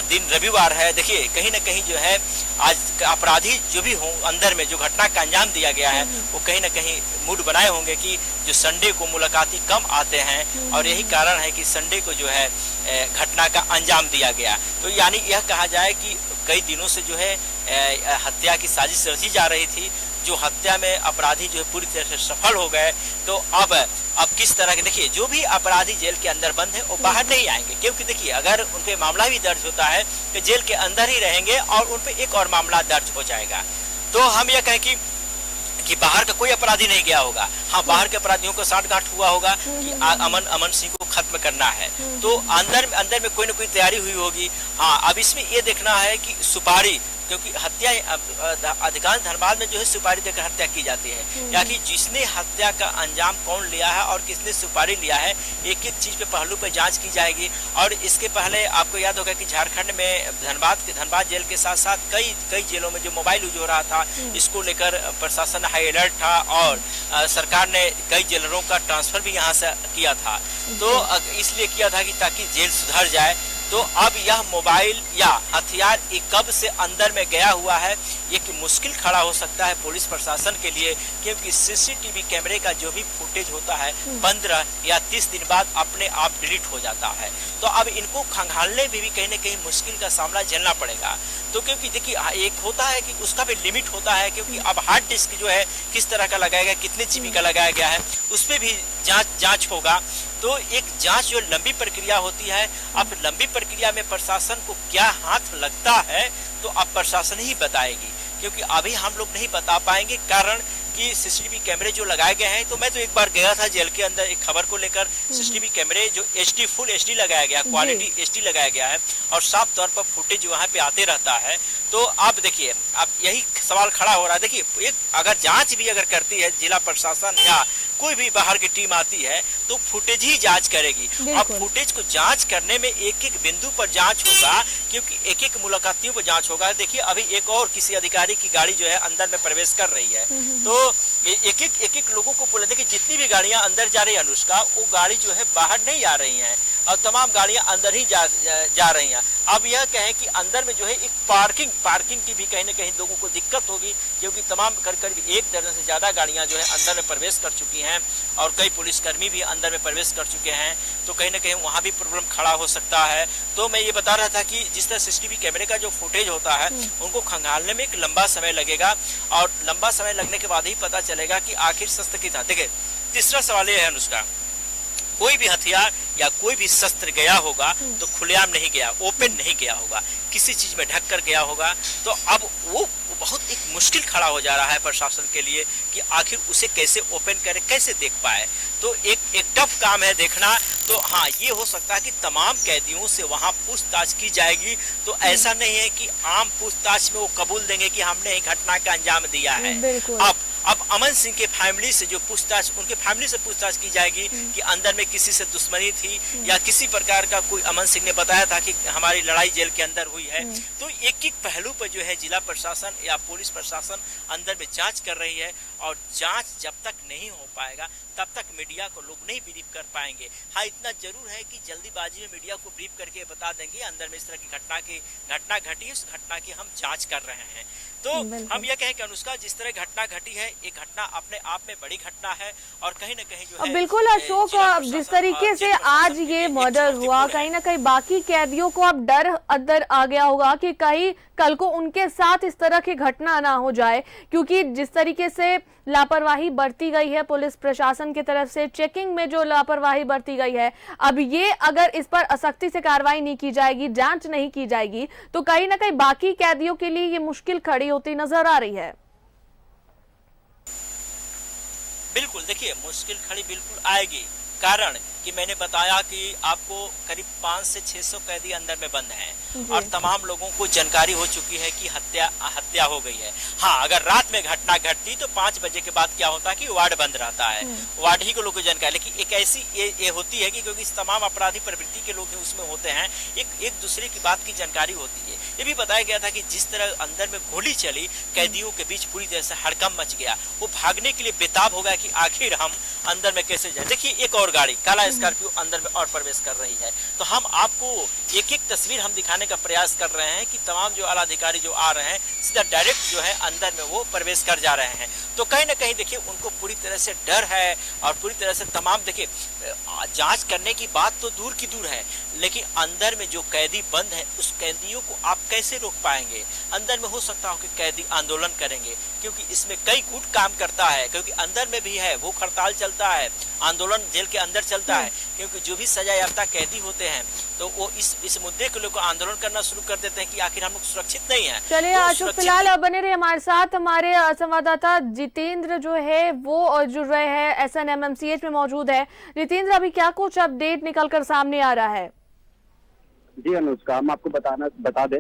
दिन रविवार है, देखिए कहीं ना कहीं जो है आज अपराधी जो भी हों अंदर में जो घटना का अंजाम दिया गया है, वो कहीं ना कहीं मूड बनाए होंगे कि जो संडे को मुलाकाती कम आते हैं और यही कारण है कि संडे को जो है घटना का अंजाम दिया गया। तो यानी यह कहा जाए कि कई दिनों से जो है हत्या की साजिश रची जा रही थी, जो हत्या में अपराधी जो है पूरी तरह से सफल हो गए। तो अब किस तरह के, देखिए जो भी अपराधी जेल के अंदर बंद है वो बाहर नहीं आएंगे, क्योंकि देखिए अगर उन पे मामला भी दर्ज होता है तो जेल के अंदर ही रहेंगे और उन पे एक और मामला दर्ज हो जाएगा। तो हम ये कहें कि बाहर का कोई अपराधी नहीं गया होगा। हाँ, बाहर के अपराधियों को साठगांठ हुआ होगा कि अमन सिंह को खत्म करना है, तो अंदर में कोई ना कोई तैयारी हुई होगी। हाँ, अब इसमें ये देखना है कि सुपारी, क्योंकि हत्या अधिकांश धनबाद में जो है सुपारी देकर हत्या की जाती है, या कि जिसने हत्या का अंजाम कौन लिया है और किसने सुपारी लिया है, एक एक चीज पे पहलू पे जांच की जाएगी। और इसके पहले आपको याद होगा कि झारखंड में धनबाद जेल के साथ साथ कई जेलों में जो मोबाइल यूज हो रहा था, इसको लेकर प्रशासन हाई अलर्ट था और सरकार ने कई जेलरों का ट्रांसफर भी यहाँ से किया था। तो इसलिए किया था कि ताकि जेल सुधर जाए। तो अब यह मोबाइल या हथियार ये कब से अंदर में गया हुआ है, ये कि मुश्किल खड़ा हो सकता है पुलिस प्रशासन के लिए, क्योंकि सीसीटीवी कैमरे का जो भी फुटेज होता है 15 या 30 दिन बाद अपने आप डिलीट हो जाता है। तो अब इनको खंगालने में भी कहीं ना कहीं मुश्किल का सामना झेलना पड़ेगा। तो क्योंकि देखिए एक होता है कि उसका भी लिमिट होता है, क्योंकि अब हार्ड डिस्क जो है किस तरह का लगाया गया, कितने जीबी का लगाया गया है, उस पर भी जांच होगा। तो एक जांच जो लंबी प्रक्रिया होती है, अब लंबी प्रक्रिया में प्रशासन को क्या हाथ लगता है तो अब प्रशासन ही बताएगी, क्योंकि अभी हम लोग नहीं बता पाएंगे। कारण कि सीसीटीवी कैमरे जो लगाए गए हैं, तो मैं तो एक बार गया था जेल के अंदर एक खबर को लेकर, सीसीटीवी कैमरे जो HD फुल HD लगाया गया, क्वालिटी HD लगाया गया है और साफ तौर पर फुटेज वहाँ पे आते रहता है। तो आप देखिए, अब यही सवाल खड़ा हो रहा है, देखिए एक अगर जांच भी अगर करती है जिला प्रशासन या कोई भी बाहर की टीम आती है तो फुटेज ही जांच करेगी। अब फुटेज को जांच करने में एक एक बिंदु पर जांच होगा, क्योंकि एक एक मुलाकातियों पर जांच होगा। देखिए अभी एक और किसी अधिकारी की गाड़ी जो है अंदर में प्रवेश कर रही है, तो एक एक लोगों को बोले, देखिए जितनी भी गाड़ियां अंदर जा रही है अनुष्का, वो गाड़ी जो है बाहर नहीं आ रही हैं और तमाम गाड़ियां अंदर ही जा रही हैं। अब यह कहें कि अंदर में जो है एक पार्किंग की भी कहीं ना कहीं लोगों को दिक्कत होगी, क्योंकि तमाम करीब 1 दर्जन से ज्यादा गाड़ियां जो है अंदर में प्रवेश कर चुकी हैं और कई पुलिसकर्मी भी अंदर में प्रवेश कर चुके हैं, तो कहीं ना कहीं वहां भी प्रॉब्लम खड़ा हो सकता है। तो मैं ये बता रहा था कि जिस तरह सीसीटीवी कैमरे का जो फुटेज होता है उनको खंगालने में एक लंबा समय लगेगा और लंबा समय लगने के बाद ही पता चलेगा कि आखिर शस्त्र की था। देखिए तीसरा सवाल ये है अनुष्का, कोई भी हथियार या कोई भी शस्त्र गया होगा तो खुलेआम नहीं गया, ओपन नहीं गया होगा, किसी चीज में ढक कर गया होगा। तो अब वो बहुत एक मुश्किल खड़ा हो जा रहा है प्रशासन के लिए कि आखिर उसे कैसे ओपन करे, कैसे देख पाए। तो एक टफ काम है देखना। तो हाँ, ये हो सकता है कि तमाम कैदियों से वहां पूछताछ की जाएगी, तो ऐसा नहीं है कि आम पूछताछ में वो कबूल देंगे कि हमने एक घटना का अंजाम दिया है। अब अमन सिंह के फैमिली से जो पूछताछ, उनके फैमिली से पूछताछ की जाएगी कि अंदर में किसी से दुश्मनी थी या किसी प्रकार का कोई, अमन सिंह ने बताया था कि हमारी लड़ाई जेल के अंदर हुई है। तो एक एक पहलू पर जो है जिला प्रशासन या पुलिस प्रशासन अंदर में जांच कर रही है और जांच जब तक नहीं हो पाएगा तब तक मीडिया को लोग नहीं ब्रीफ कर पाएंगे। हाँ, इतना जरूर है कि जल्दीबाजी में मीडिया को ब्रीफ करके बता देंगे अंदर में इस तरह की घटना घटी, उस घटना की हम जांच कर रहे हैं। तो हम यह कहें कि अनुष्का, जिस तरह घटना घटी है, एक घटना अपने आप में बड़ी घटना है और कहीं न कहीं जो है बिल्कुल अशोक, जिस तरीके से आज ये मर्डर हुआ, कहीं ना कहीं बाकी कैदियों को अब डर अंदर आ गया होगा कि कहीं कल को उनके साथ इस तरह की घटना ना हो जाए, क्योंकि जिस तरीके से लापरवाही बरती गई है पुलिस प्रशासन की तरफ से, चेकिंग में जो लापरवाही बरती गई है, अब ये अगर इस पर सख्ती से कार्रवाई नहीं की जाएगी, जांच नहीं की जाएगी, तो कहीं ना कहीं बाकी कैदियों के लिए ये मुश्किल खड़ी होती नजर आ रही है। बिल्कुल, देखिए मुश्किल खड़ी बिल्कुल आएगी, कारण कि मैंने बताया कि आपको करीब 500 से 600 कैदी अंदर में बंद हैं और तमाम लोगों को जानकारी हो चुकी है कि हत्या हो गई है। हाँ, अगर रात में घटना घटती तो 5 बजे के बाद क्या होता है कि वार्ड बंद रहता है, वार्ड ही को लोगों को जानकारी। लेकिन एक ऐसी ये होती है कि क्योंकि तमाम अपराधी प्रवृत्ति के लोग उसमें होते हैं, एक दूसरे की बात की जानकारी होती है। ये भी बताया गया था कि जिस तरह अंदर में गोली चली, कैदियों के बीच पूरी तरह से हड़कंप मच गया, वो भागने के लिए बेताब हो गया कि आखिर हम अंदर में कैसे जाए। देखिए एक और गाड़ी काला स्कॉर्पियो अंदर में और प्रवेश कर रही है, तो हम आपको एक एक तस्वीर हम दिखाने का प्रयास कर रहे हैं कि तमाम जो आला अधिकारी जो आ रहे हैं सीधा डायरेक्ट जो है अंदर में वो प्रवेश कर जा रहे हैं। तो कहीं ना कहीं देखिए उनको पूरी तरह से डर है और पूरी तरह से तमाम, देखिए जांच करने की बात तो दूर की दूर है, लेकिन अंदर में जो कैदी बंद है उस कैदियों को आप कैसे रोक पाएंगे। अंदर में हो सकता हो कि कैदी आंदोलन करेंगे, क्योंकि इसमें कई गुट काम करता है, क्योंकि अंदर में भी है, भूख हड़ताल चलता है, आंदोलन जेल के अंदर चलता है, क्योंकि जो भी सजा याफ्ता कैदी होते हैं तो वो इस मुद्दे को लेकर आंदोलन करना शुरू कर देते हैं कि आखिर हम लोग सुरक्षित नहीं है। चलिए तो अशोक, फिलहाल बने रहे हमारे साथ। हमारे संवाददाता जितेंद्र जो है वो जुड़ रहे हैं, SNMMCH में मौजूद है। जितेंद्र, अभी क्या कुछ अपडेट निकल कर सामने आ रहा है? जी अनुष्का, हम आपको बता दें,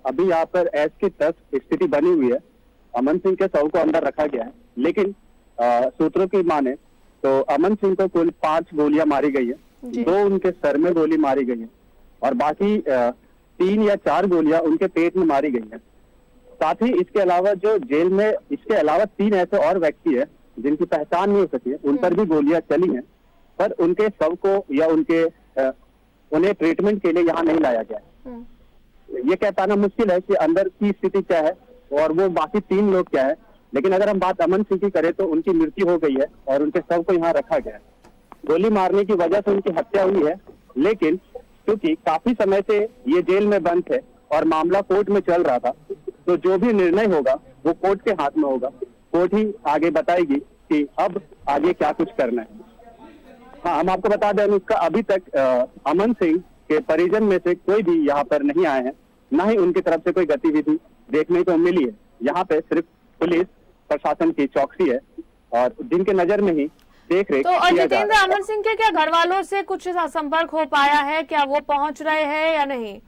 अभी यहाँ पर ऐसी स्थिति बनी हुई है। अमन सिंह के शव को अंदर रखा गया है, लेकिन सूत्रों की माने तो अमन सिंह को कुल 5 गोलियां मारी गई है, 2 उनके सर में गोली मारी गई है और बाकी 3 या 4 गोलियां उनके पेट में मारी गई है। साथ ही इसके अलावा जो जेल में इसके अलावा 3 ऐसे और व्यक्ति है जिनकी पहचान नहीं हो सकी है, उन पर भी गोलियां चली हैं, पर उनके शव को या उन्हें ट्रीटमेंट के लिए यहाँ नहीं लाया गया। ये कह पाना मुश्किल है कि अंदर की स्थिति क्या है और वो बाकी 3 लोग क्या है, लेकिन अगर हम बात अमन सिंह की करें तो उनकी मृत्यु हो गई है और उनके शव को यहाँ रखा गया है। गोली मारने की वजह से उनकी हत्या हुई है, लेकिन क्योंकि काफी समय से ये जेल में बंद थे और मामला कोर्ट में चल रहा था, तो जो भी निर्णय होगा वो कोर्ट के हाथ में होगा। कोर्ट ही आगे बताएगी कि अब आगे क्या कुछ करना है। हाँ, हम आपको बता दें उसका अभी तक अमन सिंह के परिजन में से कोई भी यहाँ पर नहीं आए हैं, ना ही उनकी तरफ से कोई गतिविधि देखने को मिली है। यहाँ पे सिर्फ पुलिस प्रशासन की चौकसी है और जिनके नजर में ही देख रेख तो किया जा जितेंद्र, रहा है। अमन सिंह के क्या घर वालों से कुछ संपर्क हो पाया है? क्या वो पहुंच रहे हैं या नहीं?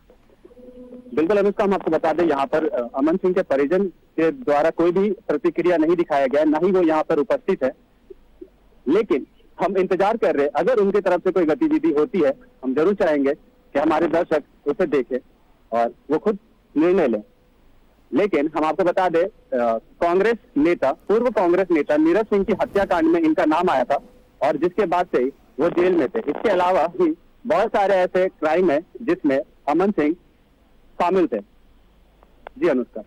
बिल्कुल अनुष्का, हम आपको बता दें यहाँ पर अमन सिंह के परिजन के द्वारा कोई भी प्रतिक्रिया नहीं दिखाया गया, न ही वो यहाँ पर उपस्थित है। लेकिन हम इंतजार कर रहे हैं, अगर उनकी तरफ से कोई गतिविधि होती है हम जरूर चाहेंगे कि हमारे दर्शक उसे देखें और वो खुद निर्णय लें। लेकिन हम आपको बता दें, कांग्रेस नेता, पूर्व कांग्रेस नेता नीरज सिंह की हत्याकांड में इनका नाम आया था और जिसके बाद से ही वो जेल में थे। इसके अलावा भी बहुत सारे ऐसे क्राइम है जिसमें अमन सिंह शामिल थे। जी अनुष्का।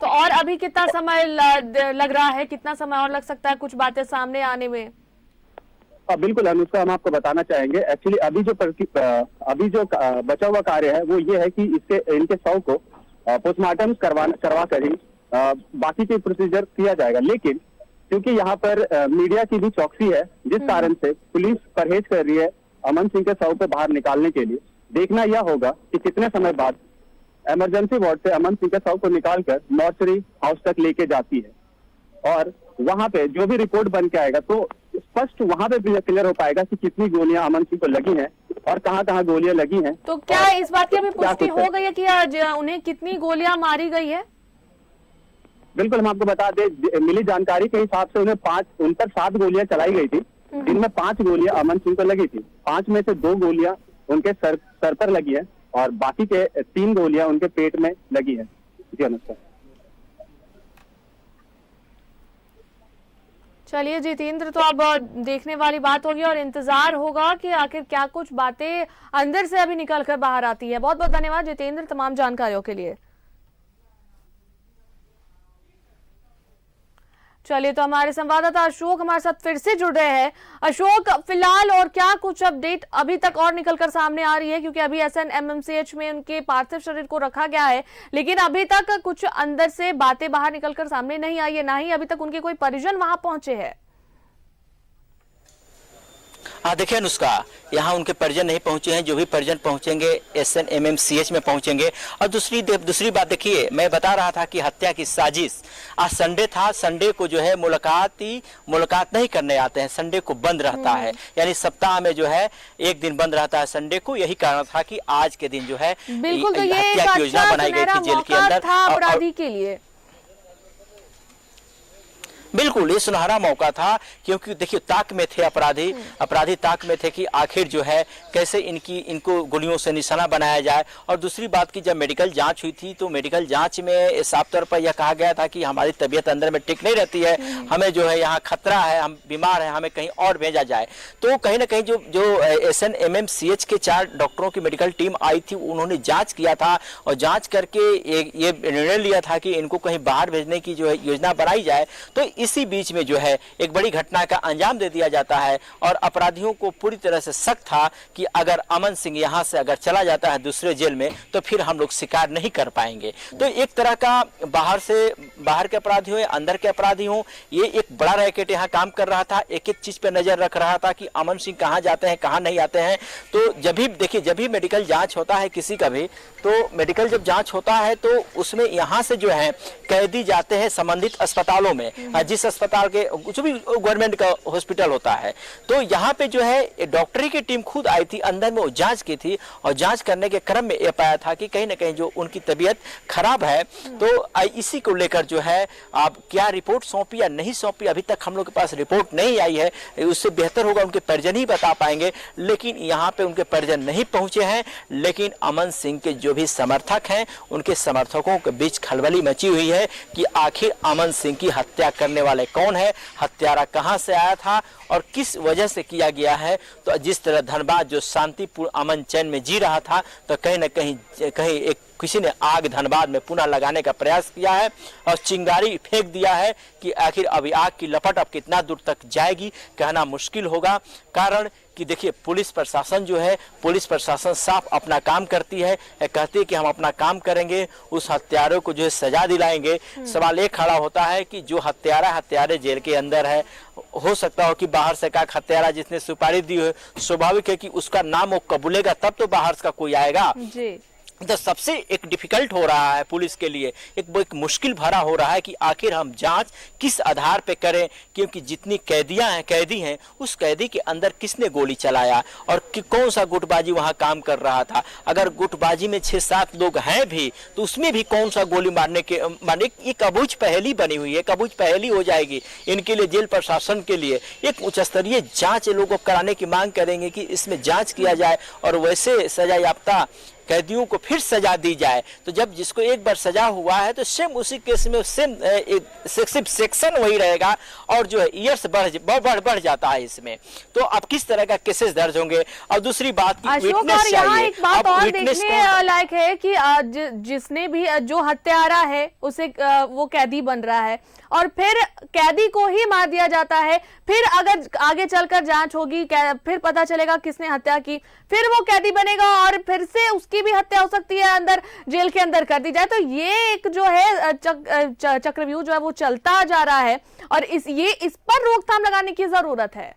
तो और अभी कितना समय लग रहा है, कितना समय और लग सकता है कुछ बातें सामने आने में? बिल्कुल अनुष्का, हम आपको बताना चाहेंगे, एक्चुअली अभी जो बचा हुआ कार्य है वो ये है कि इनके शव को पोस्टमार्टम करवा कर ही बाकी के प्रोसीजर किया जाएगा। लेकिन क्योंकि यहाँ पर मीडिया की भी चौकसी है, जिस कारण से पुलिस परहेज कर रही है अमन सिंह के शव को बाहर निकालने के लिए। देखना यह होगा कि कितने समय बाद इमरजेंसी वार्ड से अमन सिंह के शव को निकालकर मॉर्चरी हाउस तक लेके जाती है और वहां पे जो भी रिपोर्ट बन के आएगा तो स्पष्ट वहां पे क्लियर हो पाएगा कि कितनी गोलियां अमन सिंह को लगी हैं और कहां गोलियां लगी हैं। तो क्या इस बात की अभी पुष्टि हो गई है कि आज उन्हें कितनी गोलियां मारी गई है? बिल्कुल, हम आपको बता दें, मिली जानकारी के हिसाब से उन पर 7 गोलियां चलाई गई थी, जिनमें 5 गोलियां अमन सिंह को लगी थी। 5 में से 2 गोलियां उनके सर पर लगी है और बाकी के 3 गोलियां उनके पेट में लगी है। जी अनुष्का। चलिए जितेंद्र, तो अब देखने वाली बात होगी और इंतजार होगा कि आखिर क्या कुछ बातें अंदर से अभी निकल कर बाहर आती है। बहुत बहुत धन्यवाद जितेंद्र तमाम जानकारियों के लिए। चलिए, तो हमारे संवाददाता अशोक हमारे साथ फिर से जुड़ रहे हैं। अशोक, फिलहाल और क्या कुछ अपडेट अभी तक और निकलकर सामने आ रही है? क्योंकि अभी SNMMCH में उनके पार्थिव शरीर को रखा गया है, लेकिन अभी तक कुछ अंदर से बातें बाहर निकलकर सामने नहीं आई है, ना ही अभी तक उनके कोई परिजन वहां पहुंचे हैं। हाँ देखिए अनुष्का, यहाँ उनके परिजन नहीं पहुंचे हैं। जो भी परिजन पहुंचेंगे SNMMCH में पहुंचेंगे। और दूसरी बात देखिए, मैं बता रहा था कि हत्या की साजिश, आज संडे था, संडे को जो है मुलाकात नहीं करने आते हैं, संडे को बंद रहता है, यानी सप्ताह में जो है एक दिन बंद रहता है संडे को। यही कारण था कि आज के दिन जो है हत्या की योजना बनाई गई थी जेल के अंदर अपराधी के लिए। बिल्कुल, ये सुनहरा मौका था, क्योंकि देखिए ताक में थे अपराधी ताक में थे कि आखिर जो है कैसे इनको गोलियों से निशाना बनाया जाए। और दूसरी बात की जब मेडिकल जांच हुई थी तो मेडिकल जांच में साफ तौर पर यह कहा गया था कि हमारी तबीयत अंदर में ठीक नहीं रहती है, हमें जो है यहाँ खतरा है, हम बीमार हैं, हमें कहीं और भेजा जाए। तो कहीं ना कहीं जो SNMMCH के 4 डॉक्टरों की मेडिकल टीम आई थी, उन्होंने जाँच किया था और जाँच करके ये निर्णय लिया था कि इनको कहीं बाहर भेजने की जो है योजना बनाई जाए। तो इसी बीच में जो है एक बड़ी घटना का अंजाम दे दिया जाता है और अपराधियों को पूरी तरह से शक था कि अगर अमन सिंह यहां से अगर चला जाता है दूसरे जेल में तो फिर हम लोग शिकार नहीं कर पाएंगे। तो एक तरह का बाहर के अपराधी हो या अंदर के अपराधी हो, ये एक बड़ा रैकेट यहाँ काम कर रहा था, एक एक चीज पे नजर रख रहा था कि अमन सिंह कहाँ जाते हैं कहाँ नहीं आते हैं। तो जब भी मेडिकल जांच होता है किसी का भी, तो मेडिकल जब जांच होता है तो उसमें यहाँ से जो है कैदी जाते हैं संबंधित अस्पतालों में, जिस अस्पताल के जो भी गवर्नमेंट का हॉस्पिटल होता है। तो यहाँ पे जो है डॉक्टरी की टीम खुद आई थी, अंदर में वो जांच की थी और जांच करने के क्रम में ये पाया था कि कहीं ना कहीं जो उनकी तबीयत खराब है। तो इसी को लेकर जो है आप क्या रिपोर्ट सौंपी या नहीं सौंपी, अभी तक हम लोग के पास रिपोर्ट नहीं आई है, उससे बेहतर होगा उनके परिजन ही बता पाएंगे। लेकिन यहाँ पे उनके परिजन नहीं पहुंचे हैं, लेकिन अमन सिंह के जो भी समर्थक हैं उनके समर्थकों के बीच खलबली मची हुई है कि आखिर अमन सिंह की हत्या करने वाले कौन है, हत्यारा कहां से आया था और किस वजह से किया गया है। तो जिस तरह धनबाद जो शांतिपूर्ण अमन चैन में जी रहा था, तो कहीं न कहीं एक किसी ने आग धनबाद में पुनः लगाने का प्रयास किया है और चिंगारी फेंक दिया है कि आखिर अभी आग की लपट अब कितना दूर तक जाएगी कहना मुश्किल होगा। कारण कि देखिए पुलिस प्रशासन साफ अपना काम करती है, कहती है कि हम अपना काम करेंगे, उस हत्यारों को जो है सजा दिलाएंगे। सवाल एक खड़ा होता है कि जो हत्यारे जेल के अंदर है, हो सकता हो कि बाहर से का हत्यारा जिसने सुपारी दी हो, स्वाभाविक है कि उसका नाम वो कबूलेगा तब तो बाहर का कोई आएगा। तो सबसे एक डिफिकल्ट हो रहा है पुलिस के लिए, एक मुश्किल भरा हो रहा है कि आखिर हम जांच किस आधार पे करें, क्योंकि जितनी कैदी हैं उस कैदी के अंदर किसने गोली चलाया और कौन सा गुटबाजी वहां काम कर रहा था। अगर गुटबाजी में 6-7 लोग हैं भी तो उसमें भी कौन सा गोली मारने एक अबूझ पहेली बनी हुई है, एक अबूझ पहेली हो जाएगी इनके लिए। जेल प्रशासन के लिए एक उच्च स्तरीय जांच लोगों को कराने की मांग करेंगे कि इसमें जांच किया जाए और वैसे सजा याफ्ता कैदियों को फिर सजा दी जाए। तो जब जिसको एक बार सजा हुआ है तो सेम उसी केस में सेम सेक्शन वही रहेगा और जो है ईयर्स बढ़ जाता है इसमें। तो अब किस तरह का केसेस दर्ज होंगे। और दूसरी बात की विटनेस चाहिए। एक बात और देखने लायक है कि जिसने भी जो हत्यारा है उसे वो कैदी बन रहा है और फिर कैदी को ही मार दिया जाता है। फिर अगर आगे चलकर जांच होगी, फिर पता चलेगा किसने हत्या की, फिर वो कैदी बनेगा और फिर से उसकी भी हत्या हो सकती है, अंदर जेल के अंदर कर दी जाए। तो ये एक जो है चक्रव्यूह जो है वो चलता जा रहा है और इस पर रोकथाम लगाने की जरूरत है।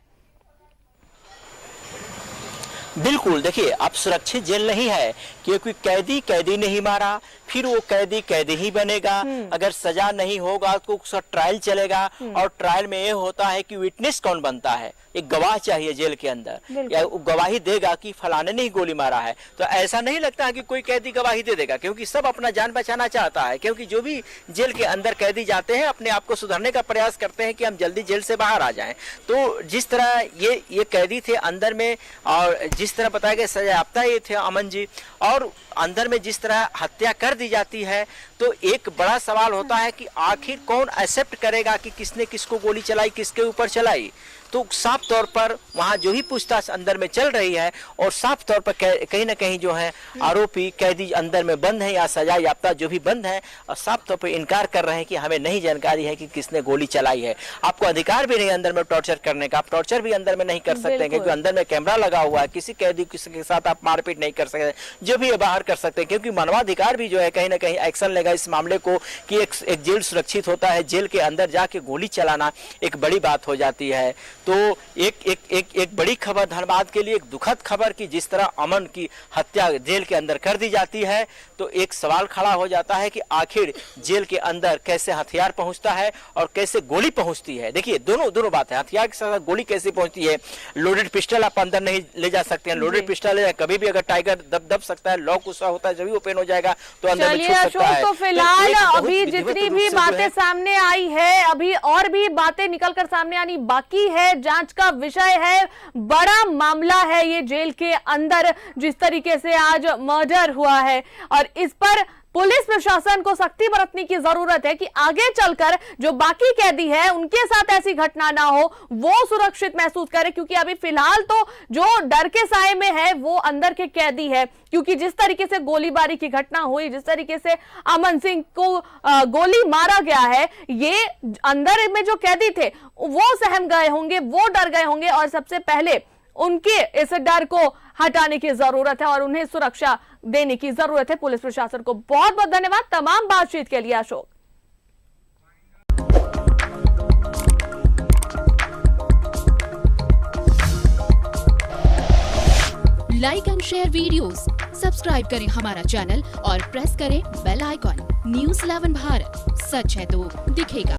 बिल्कुल, देखिए अब सुरक्षित जेल नहीं है क्योंकि कैदी नहीं मारा, फिर वो कैदी ही बनेगा। अगर सजा नहीं होगा तो उसका ट्रायल चलेगा और ट्रायल में ये होता है कि विटनेस कौन बनता है, एक गवाह चाहिए जेल के अंदर या वो गवाही देगा कि फलाने ने ही गोली मारा है। तो ऐसा नहीं लगता है कि कोई कैदी गवाही दे देगा क्योंकि सब अपना जान बचाना चाहता है। क्योंकि जो भी जेल के अंदर कैदी जाते हैं अपने आप को सुधारने का प्रयास करते हैं कि हम जल्दी जेल से बाहर आ जाएं। तो जिस तरह ये कैदी थे अंदर में और जिस तरह बताया गया सजायाफ्ता ये थे अमन जी, और अंदर में जिस तरह हत्या कर दी जाती है तो एक बड़ा सवाल होता है कि आखिर कौन एक्सेप्ट करेगा कि किसने किसको गोली चलाई, किसके ऊपर चलाई। तो साफ तौर पर वहां जो ही पूछताछ अंदर में चल रही है और साफ तौर पर कहीं ना कहीं जो है आरोपी कैदी अंदर में बंद है या सजा याफ्ता जो भी बंद है और साफ तौर पर इनकार कर रहे हैं कि हमें नहीं जानकारी है कि किसने गोली चलाई है। आपको अधिकार भी नहीं अंदर में टॉर्चर करने का, आप टॉर्चर भी अंदर में नहीं कर सकते क्योंकि अंदर में कैमरा लगा हुआ है। किसी कैदी किसी के साथ आप मारपीट नहीं कर सकते, जो भी बाहर कर सकते हैं क्योंकि मानवाधिकार भी जो है कहीं ना कहीं एक्शन लेगा इस मामले को कि एक जेल सुरक्षित होता है। जेल के अंदर जाके गोली चलाना एक बड़ी बात हो जाती है। तो एक बड़ी खबर धनबाद के लिए, एक दुखद खबर कि जिस तरह अमन की हत्या जेल के अंदर कर दी जाती है तो एक सवाल खड़ा हो जाता है कि आखिर जेल के अंदर कैसे हथियार पहुंचता है और कैसे गोली पहुंचती है। देखिए दोनों बात है, हथियार के साथ गोली कैसे पहुंचती है। लोडेड पिस्टल आप अंदर नहीं ले जा सकते हैं, लोडेड पिस्टल कभी भी अगर टाइगर दब सकता है, लॉक उसका होता है, जब भी ओपन हो जाएगा तो अंदर में छूट सकता है। तो फिलहाल अभी जितनी भी बातें सामने आई है, अभी और भी बातें निकलकर सामने आनी बाकी है, जांच का विषय है, बड़ा मामला है ये जेल के अंदर जिस तरीके से आज मर्डर हुआ है और इस पर पुलिस प्रशासन को सख्ती बरतने की जरूरत है कि आगे चलकर जो बाकी कैदी है उनके साथ ऐसी घटना ना हो, वो सुरक्षित महसूस करे। क्योंकि अभी फिलहाल तो जो डर के साए में है वो अंदर के कैदी है, क्योंकि जिस तरीके से गोलीबारी की घटना हुई, जिस तरीके से अमन सिंह को गोली मारा गया है, ये अंदर में जो कैदी थे वो सहम गए होंगे, वो डर गए होंगे और सबसे पहले उनके इस डर को हटाने की जरूरत है और उन्हें सुरक्षा देने की जरूरत है पुलिस प्रशासन को। बहुत बहुत धन्यवाद तमाम बातचीत के लिए Ashok. Like and share videos, subscribe करें हमारा चैनल और प्रेस करें बेल आइकॉन। न्यूज़ 11 भारत, सच है तो दिखेगा।